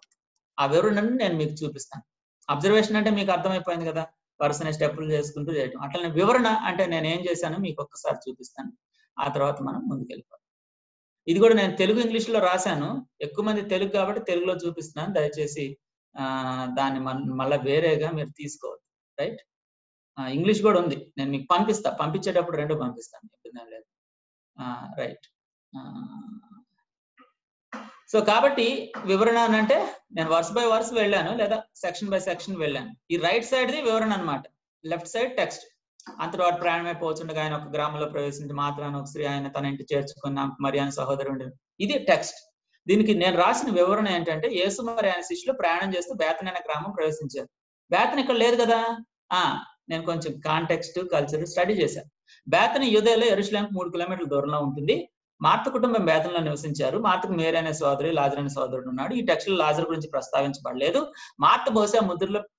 ఆ వివరణను నేను మీకు చూపిస్తాను. అబ్జర్వేషన్ అంటే మీకు అర్థమైపోయింది కదా, వరుసనే స్టెప్పులు చేసుకుంటూ చేయటం. అట్లనే వివరణ అంటే నేను ఏం చేశాను మీకు ఒక్కసారి చూపిస్తాను, ఆ తర్వాత మనం ముందుకెళ్ళిపోతాం. ఇది కూడా నేను తెలుగు ఇంగ్లీష్ లో రాశాను, ఎక్కువ మంది తెలుగు కాబట్టి తెలుగులో చూపిస్తున్నాను. దయచేసి దాన్ని మళ్ళీ వేరేగా మీరు తీసుకోవద్దు, రైట్? ఇంగ్లీష్ కూడా ఉంది, నేను మీకు పంపించేటప్పుడు 2 పంపిస్తాను, చెప్తున్నాను లేదు, రైట్? సో కాబట్టి వివరణ అంటే నేను వర్స్ బై వర్స్ వెళ్ళాను లేదా సెక్షన్ బై సెక్షన్ వెళ్ళాను. ఈ రైట్ సైడ్ ది వివరణ అనమాట, లెఫ్ట్ సైడ్ టెక్స్ట్. అంతటి ప్రయాణమై పోతుండగా ఆయన ఒక గ్రామంలో ప్రవేశించి మాత్రాన ఒక స్త్రీ ఆయన తన ఇంటి చేర్చుకున్న మరియా అనే సహోదరుడు. ఇది టెక్స్ట్. దీనికి నేను రాసిన వివరణ ఏంటంటే, యేసు మరి ఆయన శిష్యులు ప్రయాణం చేస్తూ బేతనీ అనే గ్రామం ప్రవేశించారు. బేతనీ ఇక్కడ లేదు కదా, నేను కొంచెం కాంటెక్స్ట్ కల్చర్ స్టడీ చేశాను. బేతనీ యూదేయాలో యెరూషలేముకు 3 కిలోమీటర్ల దూరంలో ఉంటుంది. మార్త కుటుంబం బేతనీలో నివసించారు. మార్తకు మేరీ అనే సోదరి, లాజరు అనే సోదరుడు ఉన్నాడు. ఈ టెక్స్ట్ లో లాజరు గురించి ప్రస్తావించబడలేదు. మార్త బహుశా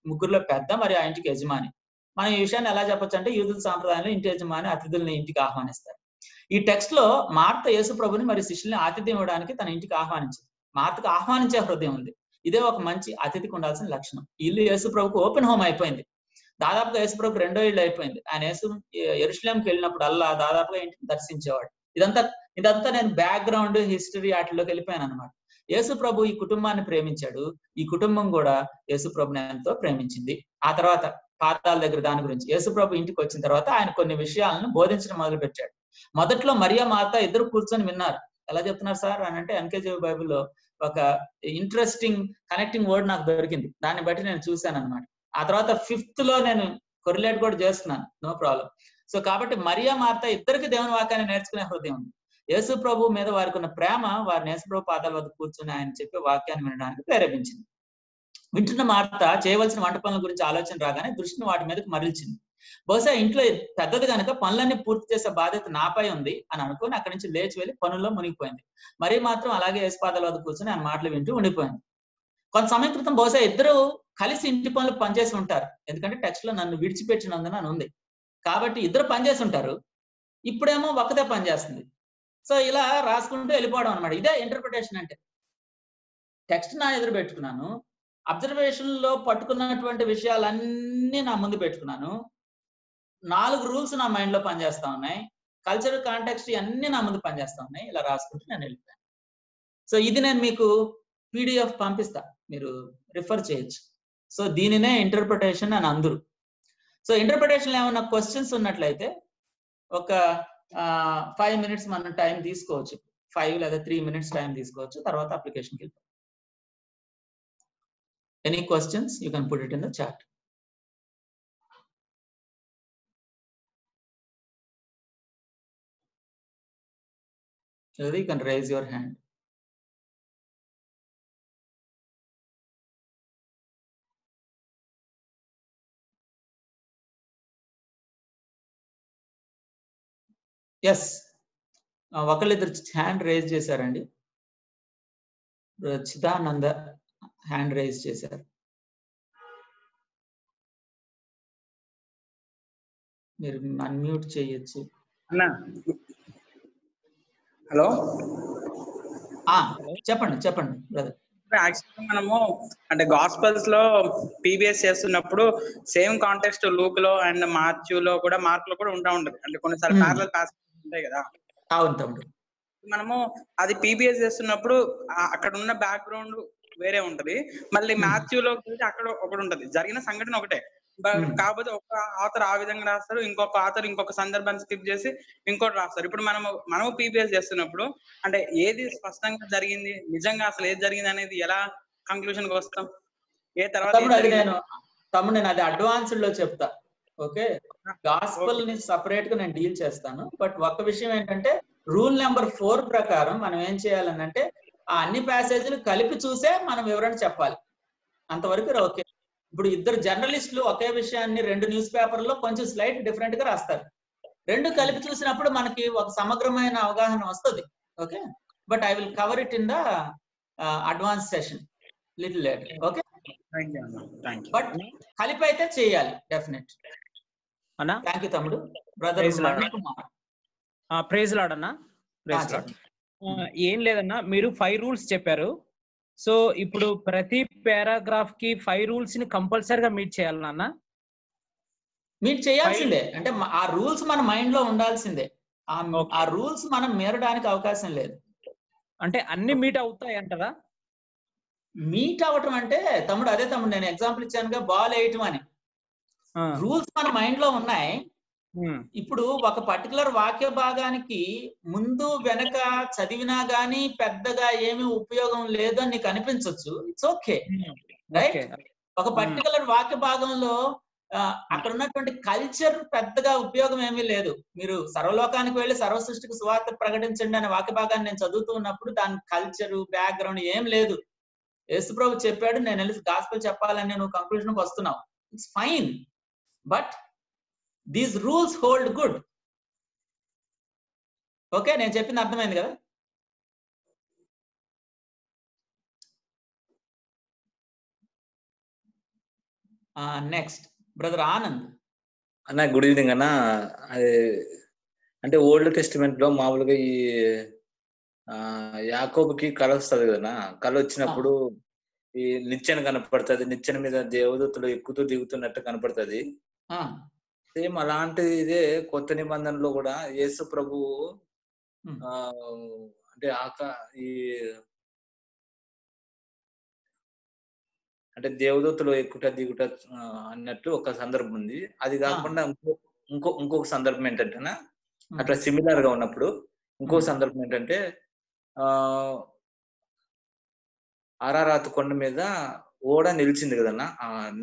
ముగ్గురులో పెద్ద, మరి ఆ ఇంటికి యజమాని. మనం ఈ విషయాన్ని ఎలా చెప్పొచ్చు అంటే, యూదుల సాంప్రదాయంలో ఇంటి యజమాని అతిథుల్ని ఇంటికి ఆహ్వానిస్తారు. ఈ టెక్స్ట్ లో మార్త యేసు ప్రభుని మరి శిష్యుల్ని ఆతిథ్యం ఇవ్వడానికి తన ఇంటికి ఆహ్వానించింది. మార్తకు ఆహ్వానించే హృదయం ఉంది. ఇదే ఒక మంచి అతిథికి ఉండాల్సిన లక్షణం. ఇల్లు యేసు ప్రభుకు ఓపెన్ హోమ్ అయిపోయింది. దాదాపుగా యేసు ప్రభుకు 2వ ఇల్లు అయిపోయింది. ఆయన యెరూషలేంకి వెళ్ళినప్పుడు అల్లా దాదాపుగా ఇంటిని దర్శించేవాడు. ఇదంతా నేను బ్యాక్గ్రౌండ్ హిస్టరీ వాటిలోకి వెళ్ళిపోయాను అనమాట. యేసు ప్రభు ఈ కుటుంబాన్ని ప్రేమించాడు, ఈ కుటుంబం కూడా యేసు ప్రభుని ఎంతో ప్రేమించింది. ఆ తర్వాత పాదాల దగ్గర దాని గురించి యేసు ప్రభు ఇంటికి వచ్చిన తర్వాత ఆయన కొన్ని విషయాలను బోధించడం మొదలు పెట్టాడు. మొదట్లో మరియా మాత ఇద్దరు కూర్చొని విన్నారు. ఎలా చెప్తున్నారు సార్ అని అంటే, ఎన్కేజీ బైబిల్లో ఒక ఇంట్రెస్టింగ్ కనెక్టింగ్ వర్డ్ నాకు దొరికింది, దాన్ని బట్టి నేను చూశాను అనమాట. ఆ తర్వాత 5th లో నేను కొరిలేట్ కూడా చేస్తున్నాను, నో ప్రాబ్లం. సో కాబట్టి మరియా మార్త ఇద్దరికి దేవుని వాక్యాన్ని నేర్చుకునే హృదయం ఉంది. యేసు ప్రభు మీద వారికి ఉన్న ప్రేమ వారిని యేసు ప్రభు పాదాల వద్ద కూర్చొని ఆయన చెప్పే వాక్యాన్ని వినడానికి ప్రేరేపించింది. వింటున్న మార్త చేయవలసిన వంట పనుల గురించి ఆలోచన రాగానే దృష్టిని వాటి మీదకి మరల్చింది. బహుశా ఇంట్లో పెద్దది కనుక పనులన్నీ పూర్తి చేసే బాధ్యత నాపై ఉంది అని అనుకుని అక్కడి నుంచి లేచి వెళ్ళి పనుల్లో మునిగిపోయింది. మరీ మాత్రం అలాగే యేసుపాదాల వద్ద కూర్చొని ఆయన మాటలు వింటూ ఉండిపోయింది. కొంత సమయం క్రితం బహుశా ఇద్దరు కలిసి ఇంటి పనులు పనిచేసి ఉంటారు. ఎందుకంటే టెక్స్ట్ లో నన్ను విడిచిపెట్టినందున అని ఉంది. కాబట్టి ఇద్దరు పనిచేసి ఉంటారు. ఇప్పుడేమో ఒక్కతే పనిచేస్తుంది. సో ఇలా రాసుకుంటూ వెళ్ళిపోవడం అనమాట. ఇదే ఇంటర్ప్రిటేషన్ అంటే. టెక్స్ట్ నా ఎదురు పెట్టుకున్నాను. అబ్జర్వేషన్ లో పట్టుకున్నటువంటి విషయాలన్నీ నా ముందు పెట్టుకున్నాను. 4 రూల్స్ నా మైండ్ లో పనిచేస్తా ఉన్నాయి. కల్చరల్ కాంటెక్స్ట్ అన్ని నా ముందు పనిచేస్తా ఉన్నాయి. ఇలా రాసుకుంటూ నేను వెళ్ళిపోయాను. సో ఇది నేను మీకు పీడిఎఫ్ పంపిస్తా, మీరు రిఫర్ చేయొచ్చు. సో దీనినే ఇంటర్ప్రిటేషన్ అని అందరు. సో ఇంటర్ప్రిటేషన్ ఏమన్నా క్వశ్చన్స్ ఉన్నట్లయితే ఒక 5 minutes మనం టైం తీసుకోవచ్చు. 5 లేదా 3 minutes టైం తీసుకోవచ్చు. తర్వాత అప్లికేషన్కి వెళ్తాం. Any questions you can put it in the chat. You can raise your hand. Yes, ఒకళ్ళిద్దరు హ్యాండ్ రేజ్ చేశారండి. చిదానంద హ్యాండ్ రేజ్ చేశారు. మీరు అన్మ్యూట్ చేయొచ్చు. హలో, చెప్పండి చెప్పండి బ్రదర్. యాక్చువల్గా మనము అంటే గాస్పల్స్ లో పీబీఎస్ చేస్తున్నప్పుడు సేమ్ కాంటెక్స్ట్ లూక్ లో అండ్ మాథ్యూలో కూడా మార్కులు కూడా ఉంటా ఉంటది. అంటే కొన్నిసార్లు ప్యారలల్ ప్యాసేజెస్ ఉంటాయి కదా. అవును తమ్ముడు. మనము అది పీబీఎస్ చేస్తున్నప్పుడు అక్కడ ఉన్న బ్యాక్గ్రౌండ్ వేరే ఉంటది. మళ్ళీ మాథ్యూలో అక్కడ ఒకటి ఉంటది. జరిగిన సంఘటన ఒకటే, కాకపోతే ఒక ఆథర్ ఆ విధంగా రాస్తారు, ఇంకొక ఆథర్ ఇంకొక సందర్భాన్ని స్కిప్ చేసి ఇంకోటి రాస్తారు. ఇప్పుడు మనము పీబీఎస్ చేస్తున్నప్పుడు అంటే ఏది స్పష్టంగా జరిగింది, నిజంగా అసలు ఏది జరిగింది అనేది ఎలా కంక్లూజన్ కి వస్తాం? ఏ తర్వాత తమ్ముడు నేను అది అడ్వాన్స్డ్ లో చెప్తా. ఓకే, గాస్పల్ ని సపరేట్ గా నేను డీల్ చేస్తాను. బట్ ఒక్క విషయం ఏంటంటే రూల్ నెంబర్ 4 ప్రకారం మనం ఏం చేయాలనంటే ఆ అన్ని ప్యాసేజీలు కలిపి చూసే మనం వివరణ చెప్పాలి. అంతవరకు ఓకే. ఇప్పుడు ఇద్దరు జర్నలిస్టులు ఒకే విషయాన్ని 2 న్యూస్ పేపర్లో కొంచెం స్లైట్ డిఫరెంట్ గా రాస్తారు. 2 కలిపి చూసినప్పుడు మనకి ఒక సమగ్రమైన అవగాహన వస్తుంది. Okay, but I will cover it in the advance session little later. Okay, but కలిపి అయితే చేయాలి డెఫినెట్. థ్యాంక్ యూ తమ్ముడు. బ్రదర్ ప్రైజ్ లార్డ్ అన్న. ఏం లేదన్నా, మీరు 5 రూల్స్ చెప్పారు. సో ఇప్పుడు ప్రతి పారాగ్రాఫ్ కి 5 రూల్స్ ని కంపల్సరీగా మీట్ చేయాలన్నా? మీట్ చేయాల్సిందే. అంటే ఆ రూల్స్ మన మైండ్ లో ఉండాల్సిందే. ఆ రూల్స్ మనం మీరడానికి అవకాశం లేదు. అంటే అన్ని మీట్ అవుతాయి అంటారా? మీట్ అవటం అంటే తమ్ముడు అదే తమ్ముడు నేను ఎగ్జాంపుల్ ఇచ్చానుగా, బాల్ వేయటం అని. రూల్స్ మన మైండ్ లో ఉన్నాయి. ఇప్పుడు ఒక పర్టికులర్ వాక్య భాగానికి ముందు వెనక చదివినా గానీ పెద్దగా ఏమీ ఉపయోగం లేదు అని నీకు అనిపించవచ్చు. It's okay, right? ఒక పర్టికులర్ వాక్య భాగంలో అక్కడ ఉన్నటువంటి కల్చర్ పెద్దగా ఉపయోగం ఏమీ లేదు. మీరు సర్వలోకానికి వెళ్ళి సర్వ సృష్టికి సువార్త ప్రకటించండి అనే వాక్య భాగాన్ని నేను చదువుతూ ఉన్నప్పుడు దాని కల్చరు బ్యాక్గ్రౌండ్ ఏం లేదు. యేసుప్రభు చెప్పాడు, నేను వెళ్ళి గాస్పెల్ చెప్పాలని నువ్వు కంక్లూజన్కి వస్తున్నావు. It's fine, but these rules hold good. Okay, నేను చెప్పింది అర్థమైంది కదా? నెక్స్ట్ బ్రదర్ ఆనంద్ అన్న. గుడ్ ఈవినింగ్ అన్న. అంటే ఓల్డ్ టెస్టిమెంట్ లో మామూలుగా ఈ యాకోబుకి కళ వస్తుంది కదన్నా. కళ వచ్చినప్పుడు ఈ నిచ్చెన కనపడుతుంది, నిచ్చెన మీద దేవదూతలు ఎక్కుతూ దిగుతున్నట్టు కనపడుతుంది. సేమ్ అలాంటిది ఇదే కొత్త నిబంధనలో కూడా యేసు ప్రభువు అంటే ఈ అంటే దేవదూతలు ఎక్కుట దిగుట అన్నట్టు ఒక సందర్భం ఉంది. అది కాకుండా ఇంకొక సందర్భం ఏంటంటేనా, అట్లా సిమిలర్ గా ఉన్నప్పుడు ఇంకో సందర్భం ఏంటంటే ఆరారాతు కొండ మీద ఓడ నిలిచింది కదన్నా,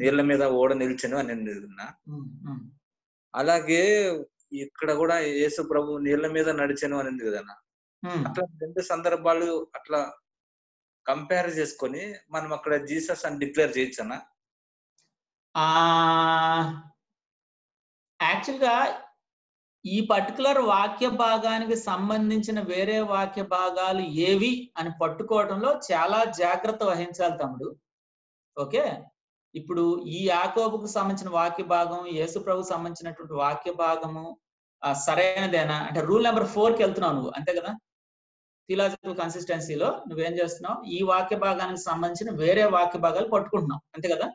నీళ్ల మీద ఓడ నిలిచింది అని అన్నా. అలాగే ఇక్కడ కూడా యేసు ప్రభు నీళ్ల మీద నడిచాను అని కదన్నా. అట్లా 2 సందర్భాలు అట్లా కంపేర్ చేసుకొని మనం అక్కడ జీసస్ అని డిక్లేర్ చేయొచ్చన్నా? యాక్చువల్గా ఈ పర్టికులర్ వాక్య భాగానికి సంబంధించిన వేరే వాక్య భాగాలు ఏవి అని పట్టుకోవడంలో చాలా జాగ్రత్త వహించాలి తమ్ముడు. ఓకే, ఇప్పుడు ఈ యాకోబుకు సంబంధించిన వాక్య భాగం, యేసు ప్రభుకు సంబంధించినటువంటి వాక్య భాగము సరైనదేనా అంటే రూల్ నెంబర్ 4కి వెళ్తున్నావు నువ్వు, అంతే కదా? థియలాజికల్ కన్సిస్టెన్సీలో నువ్వేం చేస్తున్నావు, ఈ వాక్య భాగానికి సంబంధించిన వేరే వాక్య భాగాలు పట్టుకుంటున్నావు, అంతే కదా?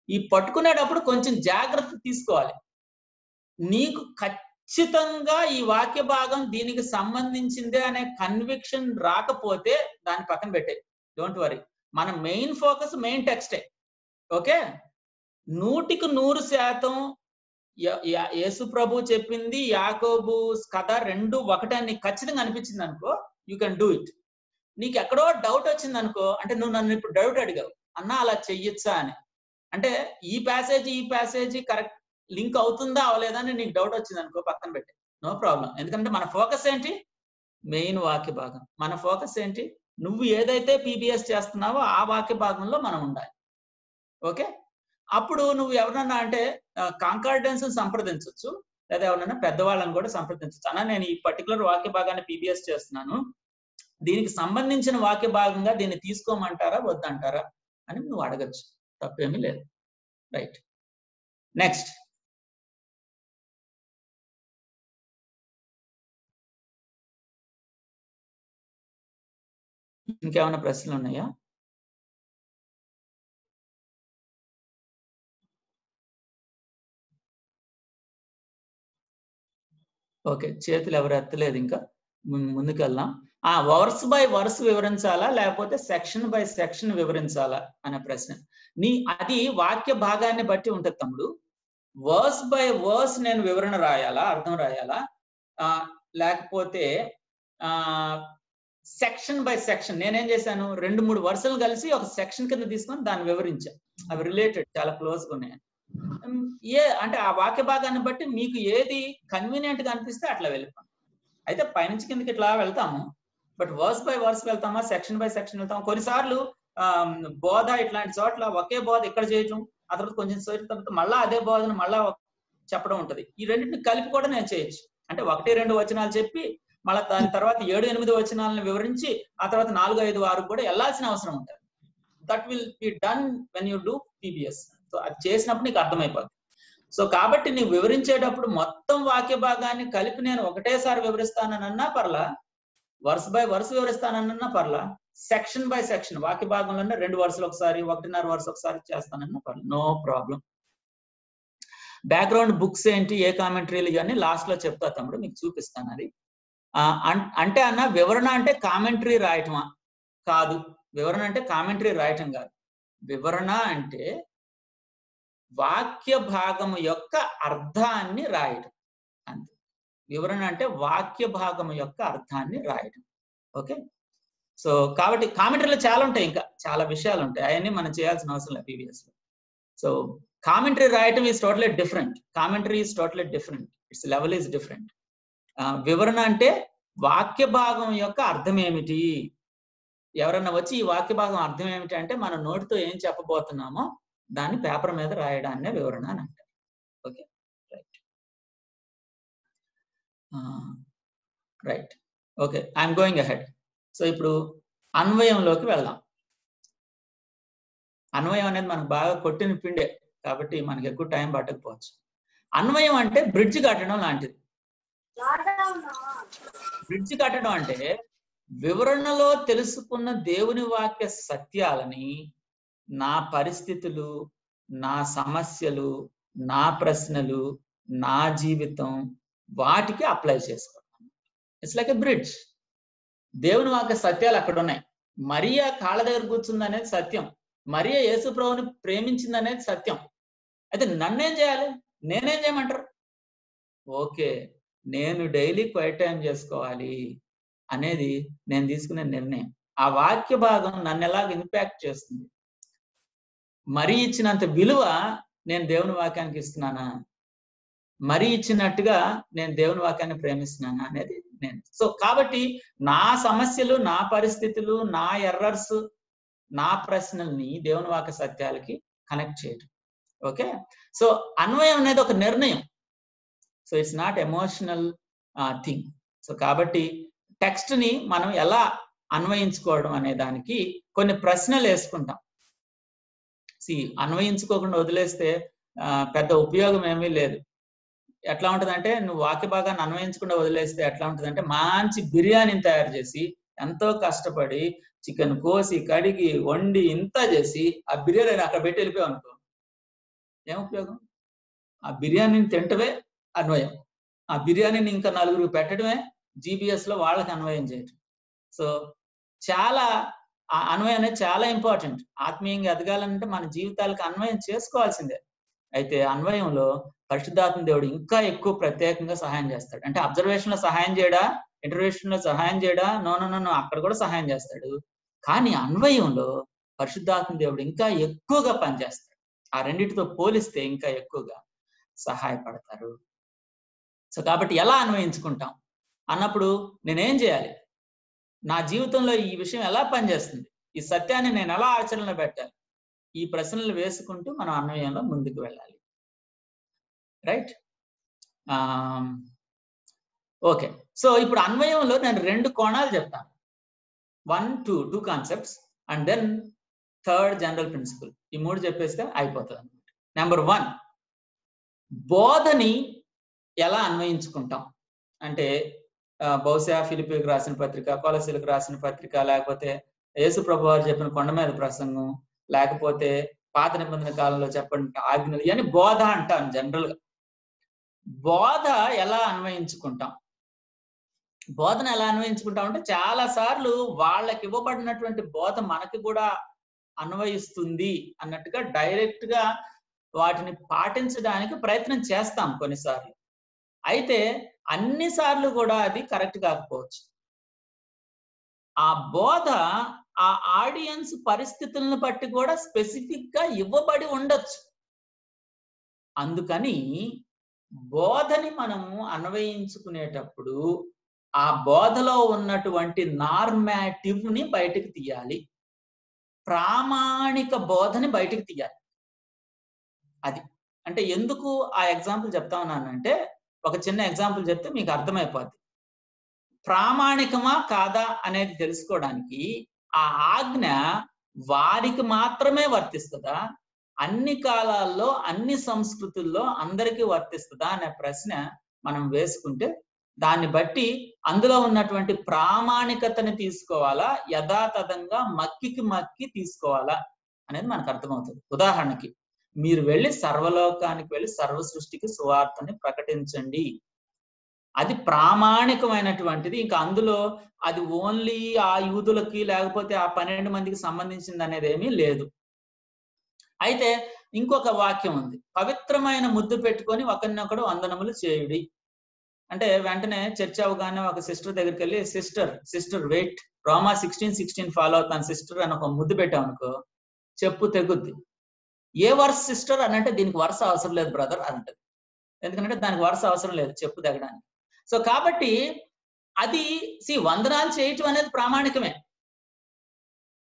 ఈ పట్టుకునేటప్పుడు కొంచెం జాగ్రత్త తీసుకోవాలి. నీకు ఖచ్చితంగా ఈ వాక్య భాగం దీనికి సంబంధించిందే అనే కన్విక్షన్ రాకపోతే దాన్ని పక్కన పెట్టే, డోంట్ వరీ. మన మెయిన్ ఫోకస్ మెయిన్ టెక్స్టే. ఓకే, 100% యేసు ప్రభు చెప్పింది యాకోబు కథ 2 ఒకటే అని ఖచ్చితంగా అనిపించింది అనుకో, యూ కెన్ డూ ఇట్. నీకు ఎక్కడో డౌట్ వచ్చింది అనుకో, అంటే నువ్వు నన్ను ఇప్పుడు డౌట్ అడిగావు, అన్నా అలా చెయ్యొచ్చా అని, అంటే ఈ ప్యాసేజీ కరెక్ట్ లింక్ అవుతుందా అవలేదా అని నీకు డౌట్ వచ్చింది అనుకో, పక్కన పెట్టే, నో ప్రాబ్లం. ఎందుకంటే మన ఫోకస్ ఏంటి, మెయిన్ వాక్య భాగం. మన ఫోకస్ ఏంటి, నువ్వు ఏదైతే పీబీఎస్ చేస్తున్నావో ఆ వాక్య భాగంలో మనం ఉండాలి. ఓకే, అప్పుడు నువ్వు ఎవరన్నా అంటే కాంకార్డెన్స్ సంప్రదించవచ్చు, లేదా ఎవరన్నా పెద్దవాళ్ళని కూడా సంప్రదించవచ్చు. అన్నా నేను ఈ పర్టికులర్ వాక్య భాగాన్ని పీబీఎస్ చేస్తున్నాను, దీనికి సంబంధించిన వాక్య భాగంగా దీన్ని తీసుకోమంటారా వద్దంటారా అని నువ్వు అడగచ్చు, తప్పేమీ లేదు. Right, next. ఇంకేమైనా ప్రశ్నలు ఉన్నాయా? ఓకే, చేతులు ఎవరు ఎత్తలేదు, ఇంకా ముందుకెళ్దాం. వర్స్ బై వర్స్ వివరించాలా లేకపోతే సెక్షన్ బై సెక్షన్ వివరించాలా అనే ప్రశ్న. అది వాక్య భాగాన్ని బట్టి ఉంటుంది తమ్ముడు. వర్స్ బై వర్స్ నేను వివరణ రాయాలా, అర్థం రాయాలా, లేకపోతే సెక్షన్ బై సెక్షన్ నేనేం చేశాను, 2-3 వరుసలు కలిసి ఒక సెక్షన్ కింద తీసుకొని దాన్ని వివరించాను. అవి రిలేటెడ్, చాలా క్లోజ్గా ఉన్నాయి. అంటే ఆ వాక్య భాగాన్ని బట్టి మీకు ఏది కన్వీనియంట్ గా అనిపిస్తే అట్లా వెళ్ళిపోతాం. అయితే పైనుంచి కిందకి ఇట్లా వెళ్తాము, బట్ వర్స్ బై వర్స్ వెళ్తామా, సెక్షన్ బై సెక్షన్ వెళ్తాము. కొన్నిసార్లు బోధ ఇట్లాంటి చోట్ల ఒకే బోధ ఇక్కడ చేయటం, ఆ తర్వాత కొంచెం సేపు తర్వాత మళ్ళా అదే బోధను మళ్ళా చెప్పడం ఉంటుంది. ఈ రెండింటిని కలిపి కూడా నేను చేయొచ్చు. అంటే 1-2 వచనాలు చెప్పి మళ్ళీ దాని తర్వాత 7-8 వచనాలను వివరించి ఆ తర్వాత 4-5-6 కూడా వెళ్లాల్సిన అవసరం ఉంటుంది. That will be done when you do PBS. So అది చేసినప్పుడు నీకు అర్థమైపోతుంది. సో కాబట్టి నీవు వివరించేటప్పుడు మొత్తం వాక్య భాగాన్ని కలిపి నేను ఒకటేసారి వివరిస్తానన్నా పర్లా, వర్స్ బై వర్స్ వివరిస్తానన్నా పర్లా, సెక్షన్ బై సెక్షన్ వాక్య భాగంలోనే 2 వరుసలు ఒకసారి 1.5 వరుస ఒకసారి చేస్తానన్నా పర్లా, నో ప్రాబ్లం. బ్యాక్గ్రౌండ్ బుక్స్ ఏంటి, ఏ కామెంటరీలు ఇవన్నీ లాస్ట్ లో చెప్తా తమ్ముడు, మీకు చూపిస్తాను. అది అంటే అన్న వివరణ అంటే కామెంటరీ రాయటమా? కాదు, వివరణ అంటే కామెంటరీ రాయటం కాదు. వివరణ అంటే వాక్య భాగము యొక్క అర్థాన్ని రాయటం, అంతే. వివరణ అంటే వాక్య భాగము యొక్క అర్థాన్ని రాయటం. ఓకే, సో కాబట్టి కామెంటరీలో చాలా ఉంటాయి, ఇంకా చాలా విషయాలు ఉంటాయి, అవన్నీ మనం చేయాల్సిన అవసరం లేదు పీబీఎస్ లో. సో కామెంటరీ రాయటం is totally different, commentary is totally different, it's level is different. వివరణ అంటే వాక్య భాగం యొక్క అర్థం ఏమిటి, ఎవరన్నా వచ్చి ఈ వాక్య భాగం అర్థం ఏమిటి అంటే మన నోటితో ఏం చెప్పబోతున్నామో దాన్ని పేపర్ మీద రాయడాన్నే వివరణ అని అంటారు. Okay, right right okay, I'm going ahead. So ఇప్పుడు అన్వయంలోకి వెళ్దాం. అన్వయం అనేది మనకు బాగా కొట్టిన పిండే కాబట్టి మనకి ఎక్కువ టైం పట్టకపోవచ్చు. అన్వయం అంటే బ్రిడ్జ్ కట్టడం లాంటిది. బ్రిడ్జ్ కట్టడం అంటే వివరణలో తెలుసుకున్న దేవుని వాక్య సత్యాలని నా పరిస్థితులు, నా సమస్యలు, నా ప్రశ్నలు, నా జీవితం వాటికి అప్లై చేసుకోవడం. It's like a bridge. దేవుని వాక్య సత్యాలు అక్కడ ఉన్నాయి. మరియా కాళ్ళ దగ్గర కూర్చుంది అనేది సత్యం, మరియా యేసు ప్రభువుని ప్రేమించింది అనేది సత్యం. అయితే నన్నేం చేయాలి, నేనేం చేయమంటారు? ఓకే, నేను డైలీ క్వైట్ టైం చేసుకోవాలి అనేది నేను తీసుకునే నిర్ణయం. ఆ వాక్య భాగం నన్ను ఎలాగ ఇంపాక్ట్ చేస్తుంది, మరి ఇచ్చినంత విలువ నేను దేవుని వాక్యానికి ఇస్తున్నానా, మరి ఇచ్చినట్టుగా నేను దేవుని వాక్యాన్ని ప్రేమిస్తున్నానా అనేది నేను. సో కాబట్టి నా సమస్యలు, నా పరిస్థితులు, నా ఎర్రర్స్, నా ప్రశ్నల్ని దేవుని వాక్య సత్యాలకి కనెక్ట్ చేయడం. ఓకే, సో అన్వయం అనేది ఒక నిర్ణయం. So it's not emotional thing. So కాబట్టి టెక్స్ట్ ని మనం ఎలా అన్వయించుకోవడం అనే దానికి కొన్ని ప్రశ్నలు వేసుకుంటాం. అన్వయించుకోకుండా వదిలేస్తే పెద్ద ఉపయోగం ఏమీ లేదు. ఎట్లా ఉంటదంటే, నువ్వు వాక్య భాగాన్ని అన్వయించకుండా వదిలేస్తే ఎట్లా ఉంటదంటే, మంచి బిర్యానీని తయారు చేసి ఎంతో కష్టపడి చికెన్ కోసి కడిగి వండి ఇంత చేసి ఆ బిర్యానీ అక్కడ పెట్టి వెళ్ళిపోయావు అనుకో, ఏం ఉపయోగం? ఆ బిర్యానీని తింటవే అన్వయం, ఆ బిర్యానీని ఇంకా నలుగురికి పెట్టడమే జీబీఎస్ లో వాళ్ళకి అన్వయం చేయటం. సో చాలా అన్వయం అనేది చాలా ఇంపార్టెంట్. ఆత్మీయంగా ఎదగాలంటే మన జీవితాలకు అన్వయం చేసుకోవాల్సిందే. అయితే అన్వయంలో పరిశుద్ధాత్మ దేవుడు ఇంకా ఎక్కువ ప్రత్యేకంగా సహాయం చేస్తాడు. అంటే అబ్జర్వేషన్ లో సహాయం చేయడా, ఇంటర్వ్యూషన్ లో సహాయం చేయడా? నో, అక్కడ కూడా సహాయం చేస్తాడు. కానీ అన్వయంలో పరిశుద్ధాత్మ దేవుడు ఇంకా ఎక్కువగా పనిచేస్తాడు. ఆ రెండింటితో పోలిస్తే ఇంకా ఎక్కువగా సహాయపడతారు. సో కాబట్టి ఎలా అన్వయించుకుంటాం అన్నప్పుడు నేనేం చేయాలి? నా జీవితంలో ఈ విషయం ఎలా పనిచేస్తుంది? ఈ సత్యాన్ని నేను ఎలా ఆచరణలో పెట్టాలి? ఈ ప్రశ్నలు వేసుకుంటూ మనం అన్వయంలో ముందుకు వెళ్ళాలి. రైట్? ఓకే. సో ఇప్పుడు అన్వయంలో నేను 2 కోణాలు చెప్తాను. 2 concepts and then third general principle. ఈ 3 చెప్పేస్తే అయిపోతుంది అనమాట. నెంబర్ 1, బోధని ఎలా అన్వయించుకుంటాం అంటే, బహుశా ఫిలిప్పీలకు రాసిన పత్రిక, కొలసీలకు రాసిన పత్రిక, లేకపోతే యేసు ప్రభు వారు చెప్పిన కొండ మీద ప్రసంగం, లేకపోతే పాత నిబంధన కాలంలో చెప్పండి ఆజ్ఞలు, ఇవన్నీ బోధ అంటాను జనరల్ గా. బోధ ఎలా అన్వయించుకుంటాం? బోధన ఎలా అన్వయించుకుంటాం అంటే, చాలా సార్లు వాళ్ళకి ఇవ్వబడినటువంటి బోధ మనకి కూడా అన్వయిస్తుంది అన్నట్టుగా డైరెక్ట్ గా వాటిని పాటించడానికి ప్రయత్నం చేస్తాం కొన్నిసార్లు. అయితే అన్నిసార్లు కూడా అది కరెక్ట్ కాకపోవచ్చు. ఆ బోధ ఆ ఆడియన్స్ పరిస్థితులను బట్టి కూడా స్పెసిఫిక్ గా ఇవ్వబడి ఉండొచ్చు. అందుకని బోధని మనము అన్వయించుకునేటప్పుడు ఆ బోధలో ఉన్నటువంటి నార్మాటివ్ ని బయటకు తీయాలి, ప్రామాణిక బోధని బయటకు తీయాలి. అది అంటే ఎందుకు ఆ ఎగ్జాంపుల్ చెప్తా ఉన్నానంటే, ఒక చిన్న ఎగ్జాంపుల్ చెప్తే మీకు అర్థమైపోద్ది. ప్రామాణికమా కాదా అనేది తెలుసుకోవడానికి ఆ ఆజ్ఞ వారికి మాత్రమే వర్తిస్తుందా, అన్ని కాలాల్లో అన్ని సంస్కృతుల్లో అందరికీ వర్తిస్తుందా అనే ప్రశ్న మనం వేసుకుంటే, దాన్ని బట్టి అందులో ఉన్నటువంటి ప్రామాణికతని తీసుకోవాలా, యథాతథంగా మక్కి తీసుకోవాలా అనేది మనకు అర్థమవుతుంది. ఉదాహరణకి, మీరు వెళ్ళి సర్వలోకానికి వెళ్ళి సర్వ సృష్టికి సువార్తని ప్రకటించండి, అది ప్రామాణికమైనటువంటిది. ఇంకా అందులో అది ఓన్లీ ఆ యూదులకి లేకపోతే ఆ 12 మందికి సంబంధించింది అనేది ఏమీ లేదు. అయితే ఇంకొక వాక్యం ఉంది, పవిత్రమైన ముద్దు పెట్టుకొని ఒకరినొకడు వందనములు చేయుడి అంటే, వెంటనే చర్చ అవగానే ఒక సిస్టర్ దగ్గరికి వెళ్ళి, సిస్టర్ వెయిట్, రోమా 16:16 ఫాలో అవుతాను సిస్టర్ అని ఒక ముద్దు పెట్టామనుకో, చెప్పు తెగుద్ది. ఏ వరుస సిస్టర్ అని అంటే, దీనికి వరుస అవసరం లేదు బ్రదర్ అని అంటది. ఎందుకంటే దానికి వరుస అవసరం లేదు చెప్పు తెగడానికి. సో కాబట్టి అది వందనాలు చేయటం అనేది ప్రామాణికమే.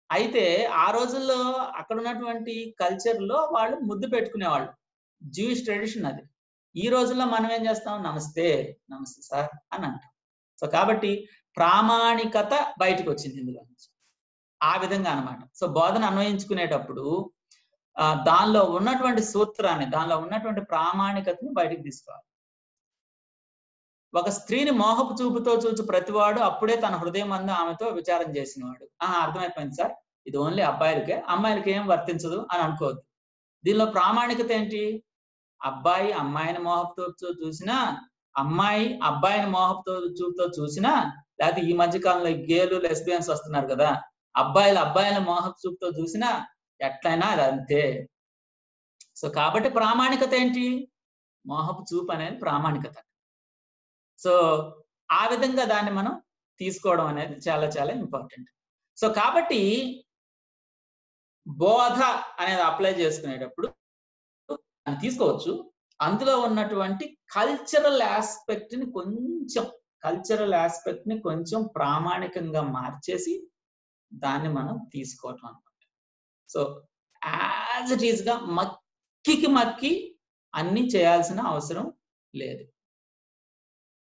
అయితే ఆ రోజుల్లో అక్కడ ఉన్నటువంటి కల్చర్ లో వాళ్ళు ముద్దు పెట్టుకునేవాళ్ళు, జూయిష్ ట్రెడిషన్ అది. ఈ రోజుల్లో మనం ఏం చేస్తాం, నమస్తే సార్ అని అంటాం. సో కాబట్టి ప్రామాణికత బయటకు వచ్చింది ఇందులో నుంచి. ఆ విధంగా అన్నమాట. సో బోధన అన్వయించుకునేటప్పుడు దానిలో ఉన్నటువంటి సూత్రాన్ని, దానిలో ఉన్నటువంటి ప్రామాణికతని బయటకు తీసుకోవాలి. ఒక స్త్రీని మోహపు చూపుతో చూచి ప్రతివాడు అప్పుడే తన హృదయం అందు ఆమెతో విచారం చేసినవాడు. అర్థమైపోయింది సార్, ఇది ఓన్లీ అబ్బాయిలకే, అమ్మాయిలకి ఏం వర్తించదు అని అనుకోవద్దు. దీనిలో ప్రామాణికత ఏంటి? అబ్బాయి అమ్మాయిని మోహపు చూపుతో చూసినా, అమ్మాయి అబ్బాయిని మోహపు చూపుతో చూసినా, లేకపోతే ఈ మధ్య కాలంలో గేలు లెస్బియన్స్ వస్తున్నారు కదా, అబ్బాయిల మోహపు చూపుతో చూసినా ఎట్లయినా అది అంతే. సో కాబట్టి ప్రామాణికత ఏంటి? మోహపు చూపు అనేది ప్రామాణికత. సో ఆ విధంగా దాన్ని మనం తీసుకోవడం అనేది చాలా చాలా ఇంపార్టెంట్. సో కాబట్టి బోధ అనేది అప్లై చేసుకునేటప్పుడు తీసుకోవచ్చు, అందులో ఉన్నటువంటి కల్చరల్ ఆస్పెక్ట్ ని కొంచెం ప్రామాణికంగా మార్చేసి దాన్ని మనం తీసుకోవటం అన్నమాట. సో యాజ్ ఇట్ ఈస్ గా మక్కి అన్ని చేయాల్సిన అవసరం లేదు.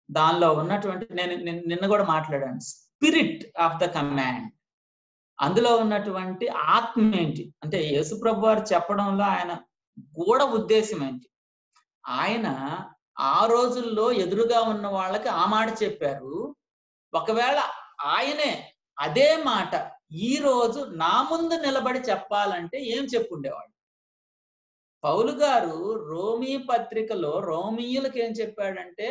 దానిలో ఉన్నటువంటి నేను నిన్న కూడా మాట్లాడాను, స్పిరిట్ ఆఫ్ ద కమాండ్, అందులో ఉన్నటువంటి ఆత్మ ఏంటి అంటే యేసుప్రభు వారు చెప్పడంలో ఆయన గూఢ ఉద్దేశం ఏంటి. ఆయన ఆ రోజుల్లో ఎదురుగా ఉన్న వాళ్ళకి ఆ మాట చెప్పారు. ఒకవేళ ఆయనే అదే మాట ఈ రోజు నా ముందు నిలబడి చెప్పాలంటే ఏం చెప్పుండేవాడు? పౌలు గారు రోమీ పత్రికలో రోమీయులకు ఏం చెప్పాడంటే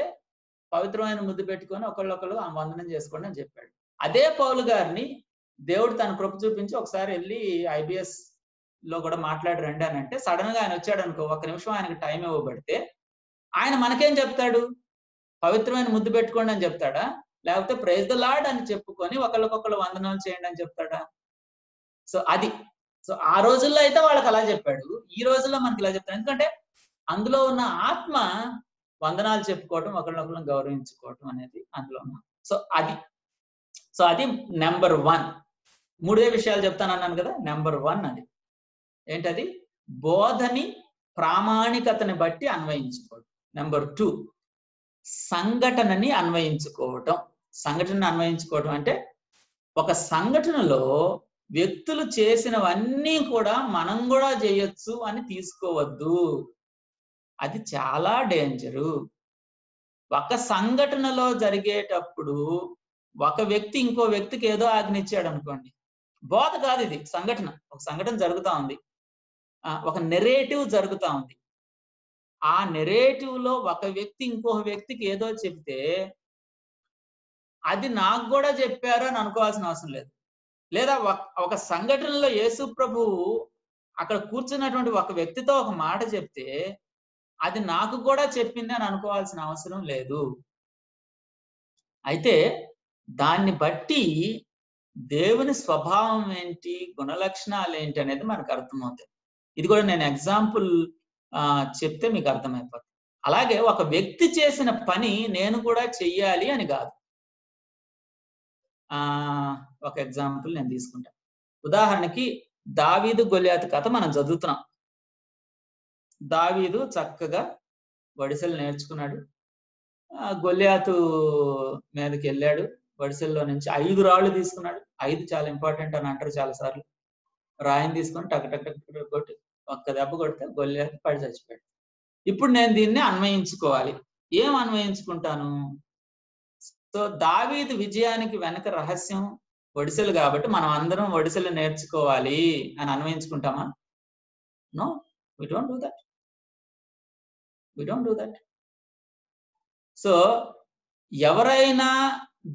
పవిత్రమైన ముద్దు పెట్టుకొని ఒకళ్ళొకళ్ళు ఆ వందనం చేసుకోండి అని చెప్పాడు. అదే పౌలు గారిని దేవుడు తన కృప చూపించి ఒకసారి వెళ్ళి ఐబిఎస్ లో కూడా మాట్లాడి రండి అని అంటే సడన్ గా ఆయన వచ్చాడు అనుకో, ఒక నిమిషం ఆయనకు టైం ఇవ్వబడితే ఆయన మనకేం చెప్తాడు? పవిత్రమైన ముద్దు పెట్టుకోండి అని చెప్తాడా? లేకపోతే ప్రైజ్ ద లార్డ్ అని చెప్పుకొని ఒకళ్ళకొకళ్ళు వందనాలు చేయండి అని చెప్తాడా? సో అది ఆ రోజుల్లో అయితే వాళ్ళకి అలా చెప్పాడు, ఈ రోజుల్లో మనకి ఇలా చెప్తాడు. ఎందుకంటే అందులో ఉన్న ఆత్మ వందనాలు చెప్పుకోవటం, ఒకళ్ళొకళ్ళని గౌరవించుకోవటం అనేది అందులో ఉన్న. సో అది నెంబర్ 1. 3 విషయాలు చెప్తానన్నాను కదా. నెంబర్ 1 అది ఏంటది? బోధని ప్రామాణికతని బట్టి అన్వయించుకోవటం. నెంబర్ 2 సంఘటనని అన్వయించుకోవటం. సంఘటనని అన్వయించుకోవటం అంటే ఒక సంఘటనలో వ్యక్తులు చేసినవన్నీ కూడా మనం కూడా చేయొచ్చు అని తీసుకోవద్దు. అది చాలా డేంజరు. ఒక సంఘటనలో జరిగేటప్పుడు ఒక వ్యక్తి ఇంకో వ్యక్తికి ఏదో ఆజ్ఞించాడు అనుకోండి, బోధ కాదు ఇది, సంఘటన. ఒక సంఘటన జరుగుతా ఉంది, ఒక నెరేటివ్ జరుగుతా ఉంది. ఆ నెరేటివ్ లో ఒక వ్యక్తి ఇంకొక వ్యక్తికి ఏదో చెప్తే అది నాకు కూడా చెప్పారు అని అనుకోవాల్సిన అవసరం లేదు. లేదా ఒక సంఘటనలో యేసు ప్రభువు అక్కడ కూర్చున్నటువంటి ఒక వ్యక్తితో ఒక మాట చెప్తే అది నాకు కూడా చెప్పింది అని అనుకోవాల్సిన అవసరం లేదు. అయితే దాన్ని బట్టి దేవుని స్వభావం ఏంటి, గుణలక్షణాలు ఏంటి అనేది మనకు అర్థమవుతాయి. ఇది కూడా నేను ఎగ్జాంపుల్ చెప్తే మీకు అర్థమైపోతుంది. అలాగే ఒక వ్యక్తి చేసిన పని నేను కూడా చెయ్యాలి అని కాదు. ఒక ఎగ్జాంపుల్ నేను తీసుకుంటాను. ఉదాహరణకి దావీదు గొలియాతు కథ మనం చదువుతున్నాం. దావీదు చక్కగా వడిసెలు నేర్చుకున్నాడు. గొలియాతు మీదకి వెళ్ళాడు. వడిసెల్లో నుంచి 5 రాళ్ళు తీసుకున్నాడు. 5 చాలా ఇంపార్టెంట్ అని అంటారు చాలా సార్లు. రాయిని తీసుకొని టక్ టక్ టక్ కొట్టి ఒక్క దెబ్బ కొడితే గొలియాతు పడి చచ్చిపోయాడు. ఇప్పుడు నేను దీన్ని అన్వయించుకోవాలి. ఏం అన్వయించుకుంటాను? సో దావీదు విజయానికి వెనక రహస్యం ఒడిసెలు కాబట్టి మనం అందరం ఒడిసెలు నేర్చుకోవాలి అని అన్వయించుకుంటామా? No, we don't do that. So ఎవరైనా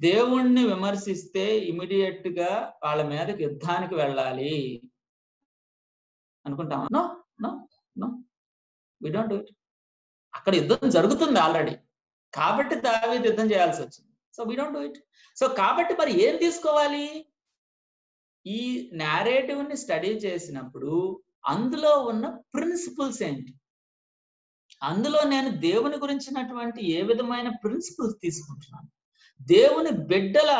దేవుణ్ణి విమర్శిస్తే ఇమీడియట్ గా వాళ్ళ మీదకి యుద్ధానికి వెళ్ళాలి అనుకుంటామా? No no no, we don't do it. అక్కడ యుద్ధం జరుగుతుంది ఆల్రెడీ, కాబట్టి దావీదు యుద్ధం చేయాల్సి వచ్చింది. So we don't do it. So కాబట్టి మరి ఏం తీసుకోవాలి? ఈ నేరేటివ్ ని స్టడీ చేసినప్పుడు అందులో ఉన్న ప్రిన్సిపల్స్ ఏంటి, అందులో నేను దేవుని గురించినటువంటి ఏ విధమైన ప్రిన్సిపల్స్ తీసుకుంటున్నాను, దేవుని బిడ్డల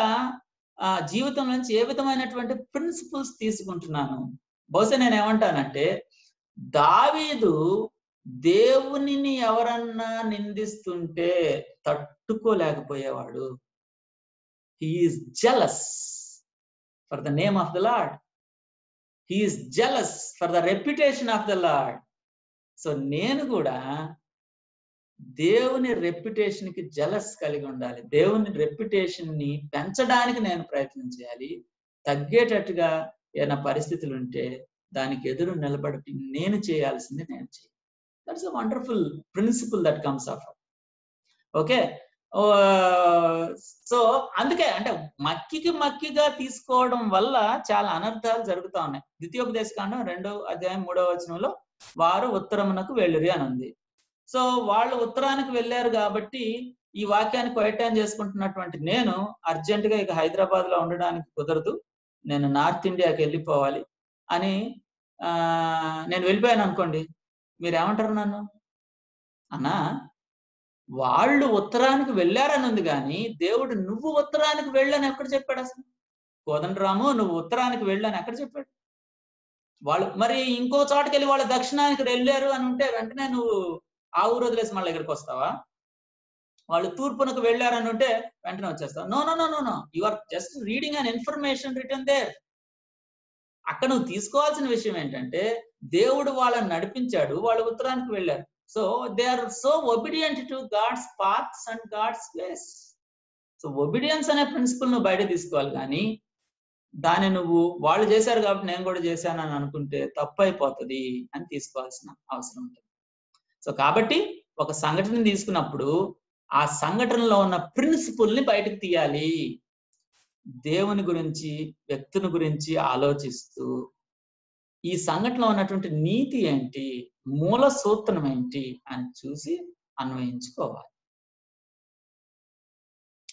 జీవితం నుంచి ఏ విధమైనటువంటి ప్రిన్సిపల్స్ తీసుకుంటున్నాను. బహుశా నేను ఏమంటానంటే దావీదు దేవునిని ఎవరన్నా నిందిస్తుంటే తట్టుకోలేకపోయేవాడు. He is jealous for the name of the Lord. He is jealous for the reputation of the Lord. So నేను కూడా దేవుని రెప్యుటేషన్ కి జెలస్ కలిగి ఉండాలి. దేవుని రెప్యుటేషన్ ని పెంచడానికి నేను ప్రయత్నం చేయాలి. తగ్గేటట్టుగా ఏదైనా పరిస్థితులు ఉంటే దానికి ఎదురు నిలబడి నేను చేయాల్సింది నేను చేయాలి. That's a wonderful principal that comes of. Okay, so అందుకే అంటే మక్కిగా తీసుకోవడం వల్ల చాలా అనర్థాలు జరుగుతా ఉన్నాయి. ద్వితీయోపదేశకాండం 2వ అధ్యాయం 3వ వచనంలో వారు ఉత్తరమునకు వెళ్ళిరి అని ఉంది. సో వాళ్ళు ఉత్తరానికి వెళ్ళారు కాబట్టి ఈ వాక్యాన్ని క్వైటాన్ చేసుకుంటున్నటువంటి నేను అర్జెంట్ గా ఇక హైదరాబాద్ లో ఉండడానికి కుదరదు, నేను నార్త్ ఇండియాకి వెళ్ళిపోవాలి అని నేను వెళ్ళిపోయాను అనుకోండి, మీరేమంటారు నన్ను? అన్నా వాళ్ళు ఉత్తరానికి వెళ్ళారని ఉంది కానీ దేవుడు నువ్వు ఉత్తరానికి వెళ్ళని ఎక్కడ చెప్పాడు? అసలు కోదండరాము నువ్వు ఉత్తరానికి వెళ్ళని ఎక్కడ చెప్పాడు? వాళ్ళు మరి ఇంకో చోటకి వెళ్ళి వాళ్ళు దక్షిణానికి వెళ్ళారు అని ఉంటే వెంటనే నువ్వు ఆ ఊరు వదిలేసి మళ్ళీ ఇక్కడికి వస్తావా? వాళ్ళు తూర్పునకు వెళ్ళారని ఉంటే వెంటనే వచ్చేస్తాం. No no no no no, you are just reading an information return there. అక్కడ నువ్వు తీసుకోవాల్సిన విషయం ఏంటంటే దేవుడు వాళ్ళని నడిపించాడు, వాళ్ళు ఉత్తరానికి వెళ్ళారు. So they are so obedient to God's paths and God's ways. So obedience అనే ప్రిన్సిపల్ నువ్వు బయట తీసుకోవాలి, కానీ దాన్ని నువ్వు వాళ్ళు చేశారు కాబట్టి నేను కూడా చేశాను అని అనుకుంటే తప్పు అయిపోతుంది అని తీసుకోవాల్సిన అవసరం ఉంటుంది. సో కాబట్టి ఒక సంఘటన తీసుకున్నప్పుడు ఆ సంఘటనలో ఉన్న ప్రిన్సిపల్ ని బయటకు తీయాలి. దేవుని గురించి, వ్యక్తిని గురించి ఆలోచిస్తూ ఈ సంఘటనలో ఉన్నటువంటి నీతి ఏంటి, మూల సూత్రం ఏంటి అని చూసి అన్వయించుకోవాలి.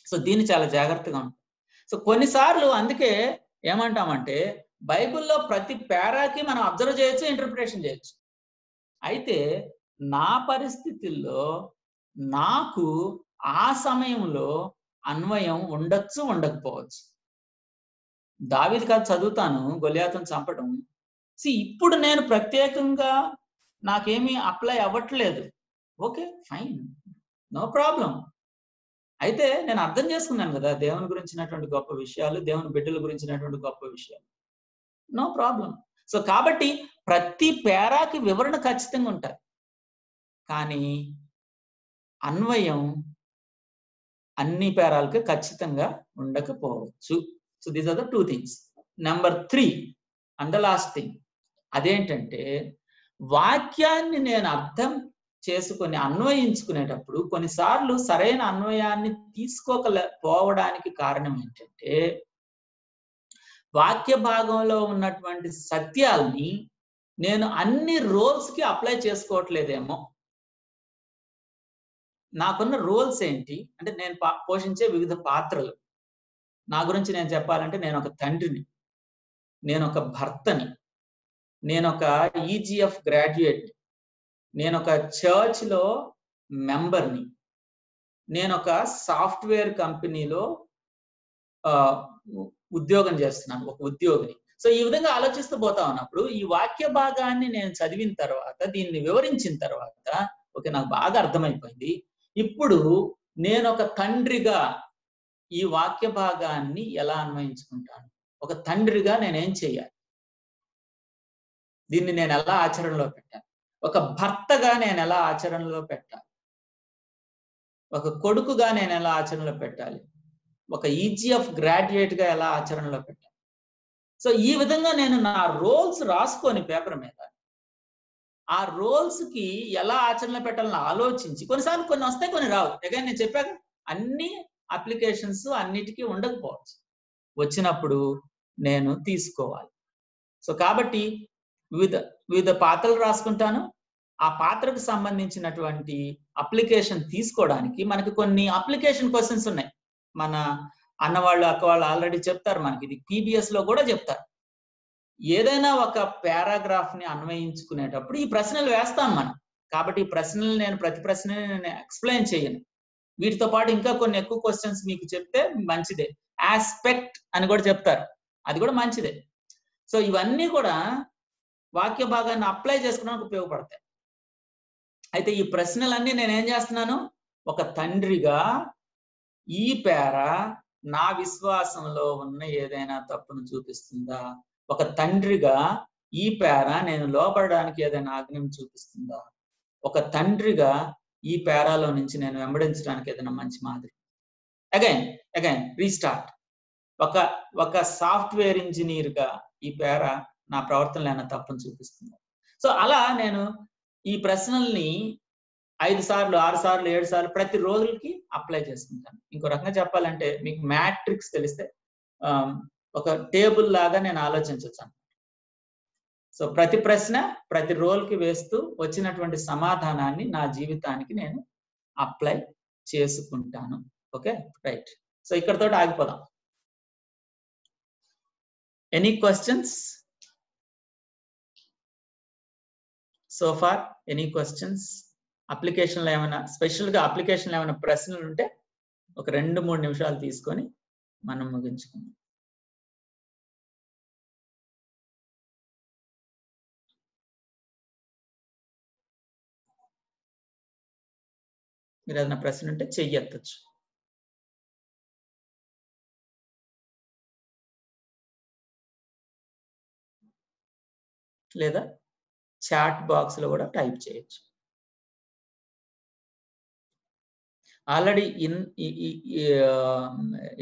సో దీన్ని చాలా జాగ్రత్తగా ఉంటుంది. సో కొన్నిసార్లు అందుకే ఏమంటామంటే బైబిల్లో ప్రతి పేరాకి మనం అబ్జర్వ్ చేయొచ్చు, ఇంటర్ప్రిటేషన్ చేయొచ్చు. అయితే నా పరిస్థితుల్లో నాకు ఆ సమయంలో అన్వయం ఉండొచ్చు, ఉండకపోవచ్చు. దావీదు కథ చదువుతాను, గొలియాతును చంపడం. ఇప్పుడు నేను ప్రత్యేకంగా నాకేమీ అప్లై అవ్వట్లేదు, ఓకే ఫైన్, నో ప్రాబ్లం. అయితే నేను అర్థం చేసుకున్నాను కదా దేవుని గురించినటువంటి గొప్ప విషయాలు, దేవుని బిడ్డల గురించినటువంటి గొప్ప విషయాలు, నో ప్రాబ్లం. సో కాబట్టి ప్రతి పేరాకి వివరణ ఖచ్చితంగా ఉంటాయి, కానీ అన్వయం అన్ని పేరాలకి ఖచ్చితంగా ఉండకపోవచ్చు. So these are the 2 things. Number 3 and the last thing, అదేంటంటే వాక్యాన్ని నేను అర్థం చేసుకొని అన్వయించుకునేటప్పుడు కొన్నిసార్లు సరైన అన్వయాన్ని తీసుకోకపోవడానికి కారణం ఏంటంటే వాక్య భాగంలో ఉన్నటువంటి సత్యాల్ని నేను అన్ని రోల్స్ కి అప్లై చేసుకోవట్లేదేమో. నాకున్న రోల్స్ ఏంటి అంటే నేను పోషించే వివిధ పాత్రలు. నా గురించి నేను చెప్పాలంటే నేను ఒక తండ్రిని, నేను ఒక భర్తని, నేను ఒక ఈజీఎఫ్ గ్రాడ్యుయేట్ని, నేను ఒక చర్చ్లో మెంబర్ని, నేను ఒక సాఫ్ట్వేర్ కంపెనీలో ఉద్యోగం చేస్తున్నాను, ఒక ఉద్యోగిని. సో ఈ విధంగా ఆలోచిస్తూ పోతా ఉన్నప్పుడు ఈ వాక్య భాగాన్ని నేను చదివిన తర్వాత, దీన్ని వివరించిన తర్వాత ఓకే నాకు బాగా అర్థమైపోయింది. ఇప్పుడు నేను ఒక తండ్రిగా ఈ వాక్య భాగాన్ని ఎలా అన్వయించుకుంటాను, ఒక తండ్రిగా నేనేం చేయాలి, దీన్ని నేను ఎలా ఆచరణలో పెట్టాలి, ఒక భర్తగా నేను ఎలా ఆచరణలో పెట్టాలి, ఒక కొడుకుగా నేను ఎలా ఆచరణలో పెట్టాలి, ఒక ఈజీఎఫ్ గ్రాడ్యుయేట్ గా ఎలా ఆచరణలో పెట్టాలి. సో ఈ విధంగా నేను నా రోల్స్ రాసుకొని పేపర్ మీద ఆ రోల్స్ కి ఎలా ఆచరణలో పెట్టాలని ఆలోచించి, కొన్నిసార్లు కొన్ని వస్తాయి కొన్ని రావు. అగైన్ నేను చెప్పాను అన్ని అప్లికేషన్స్ అన్నిటికీ ఉండకపోవచ్చు, వచ్చినప్పుడు నేను తీసుకోవాలి. సో కాబట్టి వివిధ పాత్రలు రాసుకుంటాను. ఆ పాత్రకు సంబంధించినటువంటి అప్లికేషన్ తీసుకోవడానికి మనకి కొన్ని అప్లికేషన్ క్వశ్చన్స్ ఉన్నాయి. మన అన్నవాళ్ళు అక్కవాళ్ళు ఆల్రెడీ చెప్తారు మనకి, ఇది PBS లో కూడా చెప్తారు. ఏదైనా ఒక పారాగ్రాఫ్ ని అన్వయించుకునేటప్పుడు ఈ ప్రశ్నలు వేస్తాం మనం. కాబట్టి ఈ ప్రశ్నలు నేను ప్రతి ప్రశ్నని నేను ఎక్స్ప్లెయిన్ చేయను. వీటితో పాటు ఇంకా కొన్ని ఎక్కువ క్వశ్చన్స్ మీకు చెప్తే మంచిదే. ఆస్పెక్ట్ అని కూడా చెప్తారు, అది కూడా మంచిదే. సో ఇవన్నీ కూడా వాక్య భాగాన్ని అప్లై చేసుకోవడానికి ఉపయోగపడతాయి. అయితే ఈ ప్రశ్నలన్నీ నేనేం చేస్తున్నాను, ఒక తండ్రిగా ఈ పేరా నా విశ్వాసంలో ఉన్న ఏదైనా తప్పును చూపిస్తుందా, ఒక తండ్రిగా ఈ పేరా నేను లోపడడానికి ఏదైనా ఆజ్ఞను చూపిస్తుందా, ఒక తండ్రిగా ఈ పేరాలో నుంచి నేను వెంబడించడానికి ఏదైనా మంచి మాదిరి. Again restart. ఒక సాఫ్ట్వేర్ ఇంజనీర్ గా ఈ పేరా నా ప్రవర్తనలో ఏమైనా తప్పును చూపిస్తుందా. సో అలా నేను ఈ ప్రశ్నల్ని 5 సార్లు 6 సార్లు 7 సార్లు ప్రతి రోజులకి అప్లై చేసుకుంటాను. ఇంకో రకంగా చెప్పాలంటే మీకు మ్యాట్రిక్స్ తెలిస్తే ఒక టేబుల్ లాగా నేను ఆలోచించవచ్చు. సో ప్రతి ప్రశ్న ప్రతి రోల్కి వేస్తూ వచ్చినటువంటి సమాధానాన్ని నా జీవితానికి నేను అప్లై చేసుకుంటాను. Okay right. సో ఇక్కడతో ఆగిపోదాం. Any questions so far? Any questions? అప్లికేషన్లో ఏమైనా స్పెషల్గా అప్లికేషన్లో ఏమైనా ప్రశ్నలు ఉంటే ఒక 2-3 నిమిషాలు తీసుకొని మనం ముగించుకుందాం. మీరు ఏదైనా ప్రశ్న ఉంటే చెయ్యొచ్చు. లేదా చాట్ బాక్స్ లో కూడా టైప్ చేయొచ్చు. ఆల్రెడీ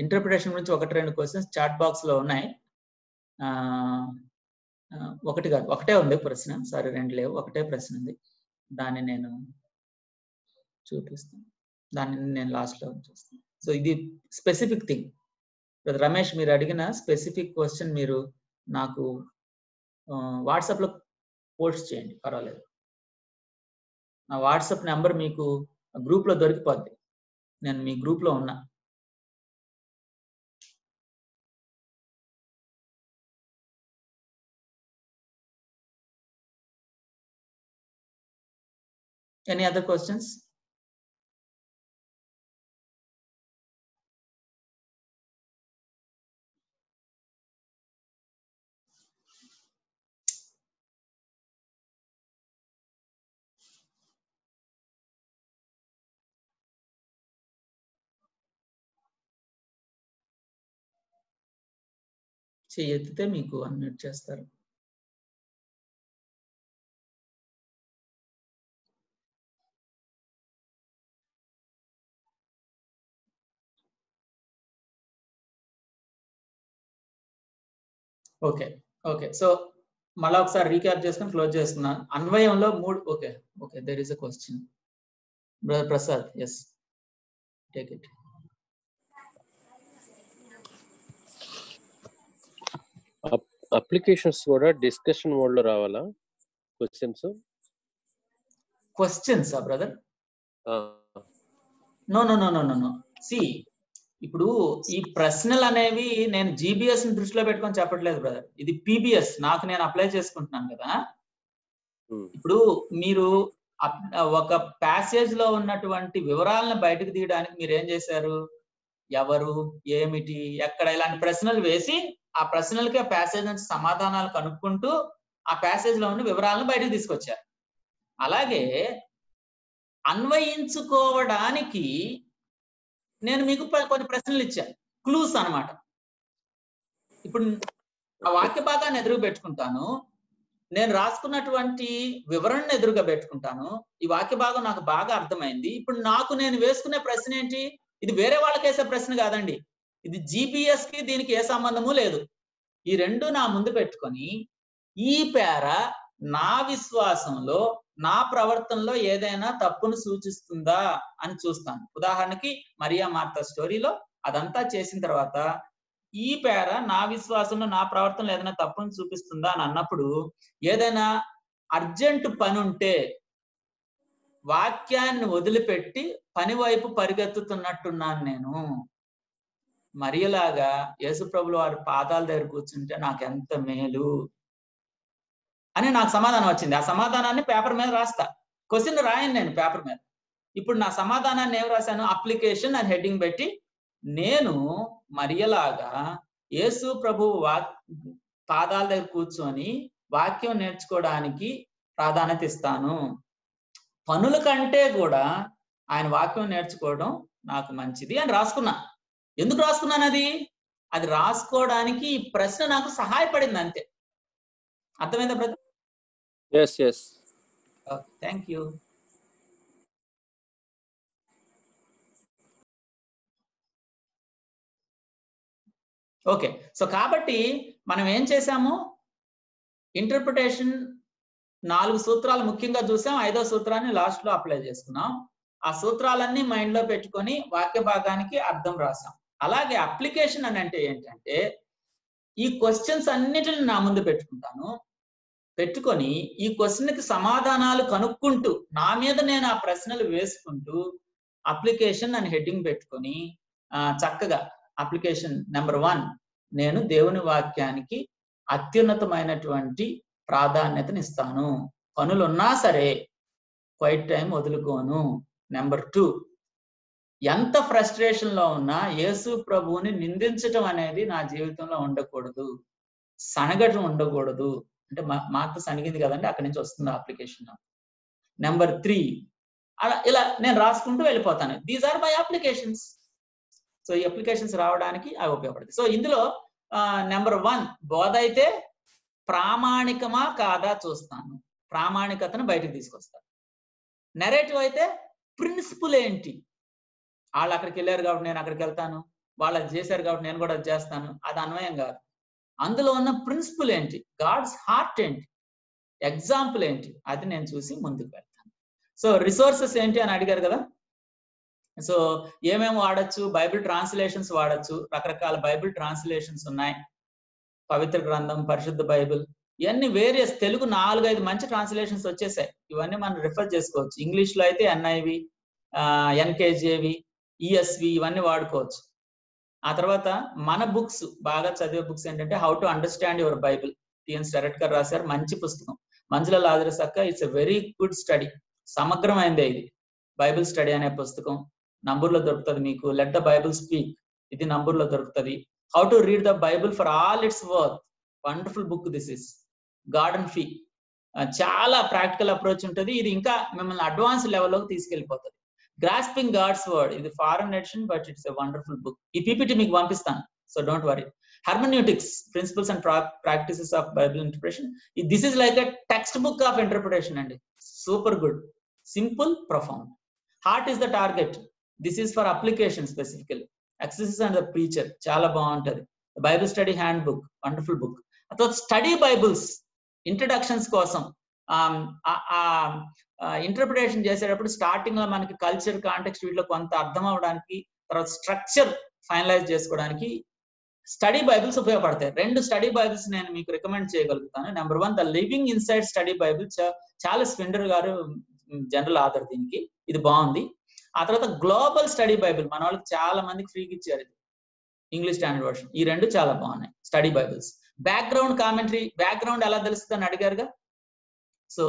ఇంటర్ప్రిటేషన్ గురించి 1-2 క్వశ్చన్స్ చాట్ బాక్స్ లో ఉన్నాయి. ఒకటి కాదు, ఒకటే ఉంది ప్రశ్న, సారీ 2 లేవు, ఒకటే ప్రశ్న ఉంది. దాన్ని నేను చూపిస్తాను, దాన్ని నేను లాస్ట్ లో చూస్తాను. సో ఇది స్పెసిఫిక్ థింగ్. రమేష్, మీరు అడిగిన స్పెసిఫిక్ క్వశ్చన్ మీరు నాకు వాట్సాప్ లో పోస్ట్ చేయండి, పర్వాలేదు. నా వాట్సాప్ నెంబర్ మీకు గ్రూప్ లో దొరికిపోద్ది, నేను మీ గ్రూప్ లో ఉన్నా. Any other questions? ఎత్తితే మీకు అన్మ్యూట్ చేస్తారు. ఓకే ఓకే, సో మళ్ళీ ఒకసారి రీక్యాప్ చేసుకొని క్లోజ్ చేస్తున్నాను. అన్వయంలో 3. Okay okay, there is a question. Brother Prasad, yes, take it. Applications కూడా డిస్కషన్ మోడ్ లో రావాలా questions brother? No no no no no no. See, ఇప్పుడు ఈ ప్రశ్నలు అనేవి నేను జీబీఎస్ ని దృష్టిలో పెట్టుకొని చెప్పట్లేదు బ్రదర్, ఇది పీబీఎస్, నాకు నేను అప్లై చేసుకుంటున్నాను కదా. ఇప్పుడు మీరు ఒక ప్యాసేజ్ లో ఉన్నటువంటి వివరాలను బయటకు తీయడానికి మీరు ఏం చేశారు? ఎవరు, ఏమిటి, ఎక్కడ, ఇలాంటి ప్రశ్నలు వేసి ఆ ప్రశ్నలకి ఆ ప్యాసేజ్ నుంచి సమాధానాలు కనుక్కుంటూ ఆ ప్యాసేజ్ లో ఉన్న వివరాలను బయటకు తీసుకొచ్చారు. అలాగే అన్వయించుకోవడానికి నేను మీకు కొన్ని ప్రశ్నలు ఇచ్చాను, క్లూస్ అన్నమాట. ఇప్పుడు ఆ వాక్య భాగాన్ని ఎదురుగా పెట్టుకుంటాను, నేను రాసుకున్నటువంటి వివరణను ఎదురుగా పెట్టుకుంటాను. ఈ వాక్య భాగం నాకు బాగా అర్థమైంది. ఇప్పుడు నాకు నేను వేసుకునే ప్రశ్న ఏంటి? ఇది వేరే వాళ్ళకి వేసే ప్రశ్న కాదండి, ఇది జీపీఎస్ కి దీనికి ఏ సంబంధము లేదు. ఈ రెండు నా ముందు పెట్టుకొని ఈ పేర నా విశ్వాసంలో, నా ప్రవర్తనలో ఏదైనా తప్పును సూచిస్తుందా అని చూస్తాను. ఉదాహరణకి మరియా మార్తా స్టోరీలో అదంతా చేసిన తర్వాత ఈ పేర నా విశ్వాసంలో, నా ప్రవర్తనలో ఏదైనా తప్పును చూపిస్తుందా అని అన్నప్పుడు, ఏదైనా అర్జెంట్ పని ఉంటే వాక్యాన్ని వదిలిపెట్టి పని వైపు పరిగెత్తుతున్నట్టున్నాను నేను. మరియలాగా యేసుప్రభుల వారి పాదాల దగ్గర కూర్చుంటే నాకు ఎంత మేలు అని నాకు సమాధానం వచ్చింది. ఆ సమాధానాన్ని పేపర్ మీద రాస్తా, క్వశ్చన్ రాయను నేను పేపర్ మీద. ఇప్పుడు నా సమాధానాన్ని ఏం రాశాను? అప్లికేషన్ అని హెడ్డింగ్ పెట్టి, నేను మరియలాగా యేసు ప్రభు పాదాల దగ్గర కూర్చొని వాక్యం నేర్చుకోవడానికి ప్రాధాన్యత ఇస్తాను. పనుల కంటే కూడా ఆయన వాక్యం నేర్చుకోవడం నాకు మంచిది అని రాసుకున్నా. ఎందుకు రాసుకున్నాను? అది రాసుకోవడానికి ఈ ప్రశ్న నాకు సహాయపడింది అంతే. అర్థమైందా brother? yes yes thank you. Okay, so కాబట్టి మనం ఏం చేసాము? ఇంటర్ప్రిటేషన్ 4 సూత్రాలు ముఖ్యంగా చూసాం, 5వ సూత్రాన్ని లాస్ట్ లో అప్లై చేసుకున్నాం. ఆ సూత్రాలన్నీ మైండ్ లో పెట్టుకొని వాక్య భాగానికి అర్థం రాసాం. అలాగే అప్లికేషన్ అని అంటే ఏంటంటే, ఈ క్వశ్చన్స్ అన్నిటిని నా ముందు పెట్టుకొని ఈ క్వశ్చన్కి సమాధానాలు కనుక్కుంటూ నా మీద నేను ఆ ప్రశ్నలు వేసుకుంటూ అప్లికేషన్ అని హెడ్డింగ్ పెట్టుకొని చక్కగా అప్లికేషన్ నెంబర్ 1, నేను దేవుని వాక్యానికి అత్యున్నతమైనటువంటి ప్రాధాన్యతనిస్తాను, పనులున్నా సరే క్వైట్ టైం వదులుకోను. నెంబర్ 2, ఎంత ఫ్రస్ట్రేషన్ లో ఉన్నా యేసు ప్రభువుని నిందించటం అనేది నా జీవితంలో ఉండకూడదు, సనగటం ఉండకూడదు. అంటే మార్త సనిగింది కదండి, అక్కడి నుంచి వస్తుంది అప్లికేషన్. నెంబర్ 3, అలా ఇలా నేను రాసుకుంటూ వెళ్ళిపోతాను. These are my applications. So ఈ అప్లికేషన్స్ రావడానికి అవి ఉపయోగపడతాయి. సో ఇందులో నెంబర్ 1 బోధ అయితే ప్రామాణికమా కాదా చూస్తాను, ప్రామాణికతను బయటకు తీసుకొస్తాను. నెరేటివ్ అయితే ప్రిన్సిపుల్ ఏంటి, వాళ్ళు అక్కడికి వెళ్ళారు కాబట్టి నేను అక్కడికి వెళ్తాను, వాళ్ళు అది చేశారు కాబట్టి నేను కూడా అది చేస్తాను, అది అన్వయం కాదు. అందులో ఉన్న ప్రిన్సిపుల్ ఏంటి, గాడ్స్ హార్ట్ ఏంటి, ఎగ్జాంపుల్ ఏంటి, అది నేను చూసి ముందుకు వెళ్తాను. సో రిసోర్సెస్ ఏంటి అని అడిగారు కదా. సో ఏమేమి వాడచ్చు, బైబిల్ ట్రాన్స్లేషన్స్ వాడచ్చు, రకరకాల బైబిల్ ట్రాన్స్లేషన్స్ ఉన్నాయి. పవిత్ర గ్రంథం, పరిశుద్ధ బైబిల్, ఇవన్నీ వేరియస్, తెలుగు 4-5 మంచి ట్రాన్స్లేషన్స్ వచ్చేసాయి. ఇవన్నీ మనం రిఫర్ చేసుకోవచ్చు. ఇంగ్లీష్ లో అయితే NIV, NKJV, ESV ఇవన్నీ వాడుకోవచ్చు. ఆ తర్వాత మన బుక్స్, బాగా చదివే బుక్స్ ఏంటంటే how to understand your Bible, TN Sharatkar రాశారు, మంచి పుస్తకం. మంజుల లాజరస్ అక్క, it's a very good study, సమగ్రమైందే ఇది. బైబిల్ స్టడీ అనే పుస్తకం నంబర్లో దొరుకుతుంది మీకు. లెట్ ద బైబిల్ స్పీక్, ఇది నంబర్లో దొరుకుతుంది. How to read the Bible for all its worth, wonderful book this is. Gordon Fee, చాలా ప్రాక్టికల్ అప్రోచ్ ఉంటుంది. ఇది ఇంకా మిమ్మల్ని అడ్వాన్స్ లెవెల్లోకి తీసుకెళ్ళిపోతుంది. గ్రాస్పింగ్ గాడ్స్ వర్డ్, ఇది foreign edition but it's a wonderful book. ఈ PPT మీకు పంపిస్తాను, so don't worry. Hermeneutics, principles and practices of Bible interpretation, this is like a textbook of interpretation అండి. Super good, simple, profound. Heart is the target, this is for application specifically. Exercises and the preacher, చాలా బాగుంటది. Bible study handbook, wonderful book. అతో study Bibles, introductions కోసం, interpretation చేసేటప్పుడు starting లో మనకి culture, context వీటిలో కొంత అర్థం అవడానికి, తర్వాత స్ట్రక్చర్ ఫైనలైజ్ చేసుకోవడానికి స్టడీ బైబిల్స్ ఉపయోగపడతాయి. 2 స్టడీ బైబిల్స్ నేను మీకు రికమెండ్ చేయగలుగుతాను. Number 1 the living insight study Bible, Charles Finder గారు జనరల్ ఆథర్ దీనికి, ఇది బాగుంది. ఆ తర్వాత గ్లోబల్ స్టడీ బైబిల్, మన వాళ్ళకి చాలా మందికి ఫ్రీకి ఇచ్చారు, ఇది ఇంగ్లీష్ స్టాండర్డ్ వర్షన్. ఈ 2 చాలా బాగున్నాయి study Bibles. Background commentary, background ఎలా తెలుస్తుంది అని అడిగారుగా. సో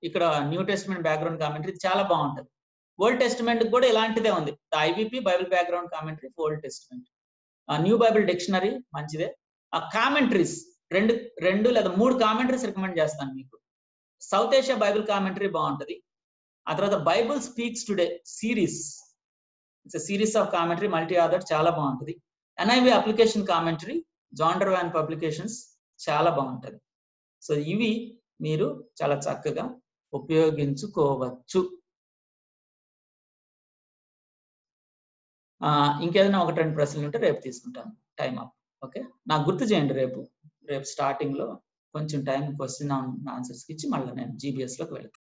ఇక్కడ న్యూ టెస్టిమెంట్ బ్యాక్గ్రౌండ్ కామెంటరీ చాలా బాగుంటుంది. ఓల్డ్ టెస్టిమెంట్ కూడా ఇలాంటిదే ఉంది. IVP Bible background commentary for old testament. New Bible dictionary మంచిదే. కామెంటరీస్ 2 లేదా 3 కామెంటరీస్ రికమెండ్ చేస్తాను మీకు. సౌత్ ఏషియా బైబిల్ కామెంటరీ బాగుంటది. ఆ తర్వాత Bible speaks today series, it's series of commentary, multi author, చాలా బాగుంటది. NIV application commentary, Zondervan publications, చాలా బాగుంటది. సో ఇవి మీరు చాలా చక్కగా ఉపయోగించుకోవచ్చు. ఇంకేదైనా 1-2 ప్రశ్నలు ఉంటే రేపు తీసుకుంటాను, టైం అప్. ఓకే, నాకు గుర్తు చేయండి రేపు స్టార్టింగ్ లో కొంచెం టైం క్వశ్చన్ ఆన్సర్స్ ఇచ్చి మళ్ళీ నేను GBS లోకి వెళ్తాను.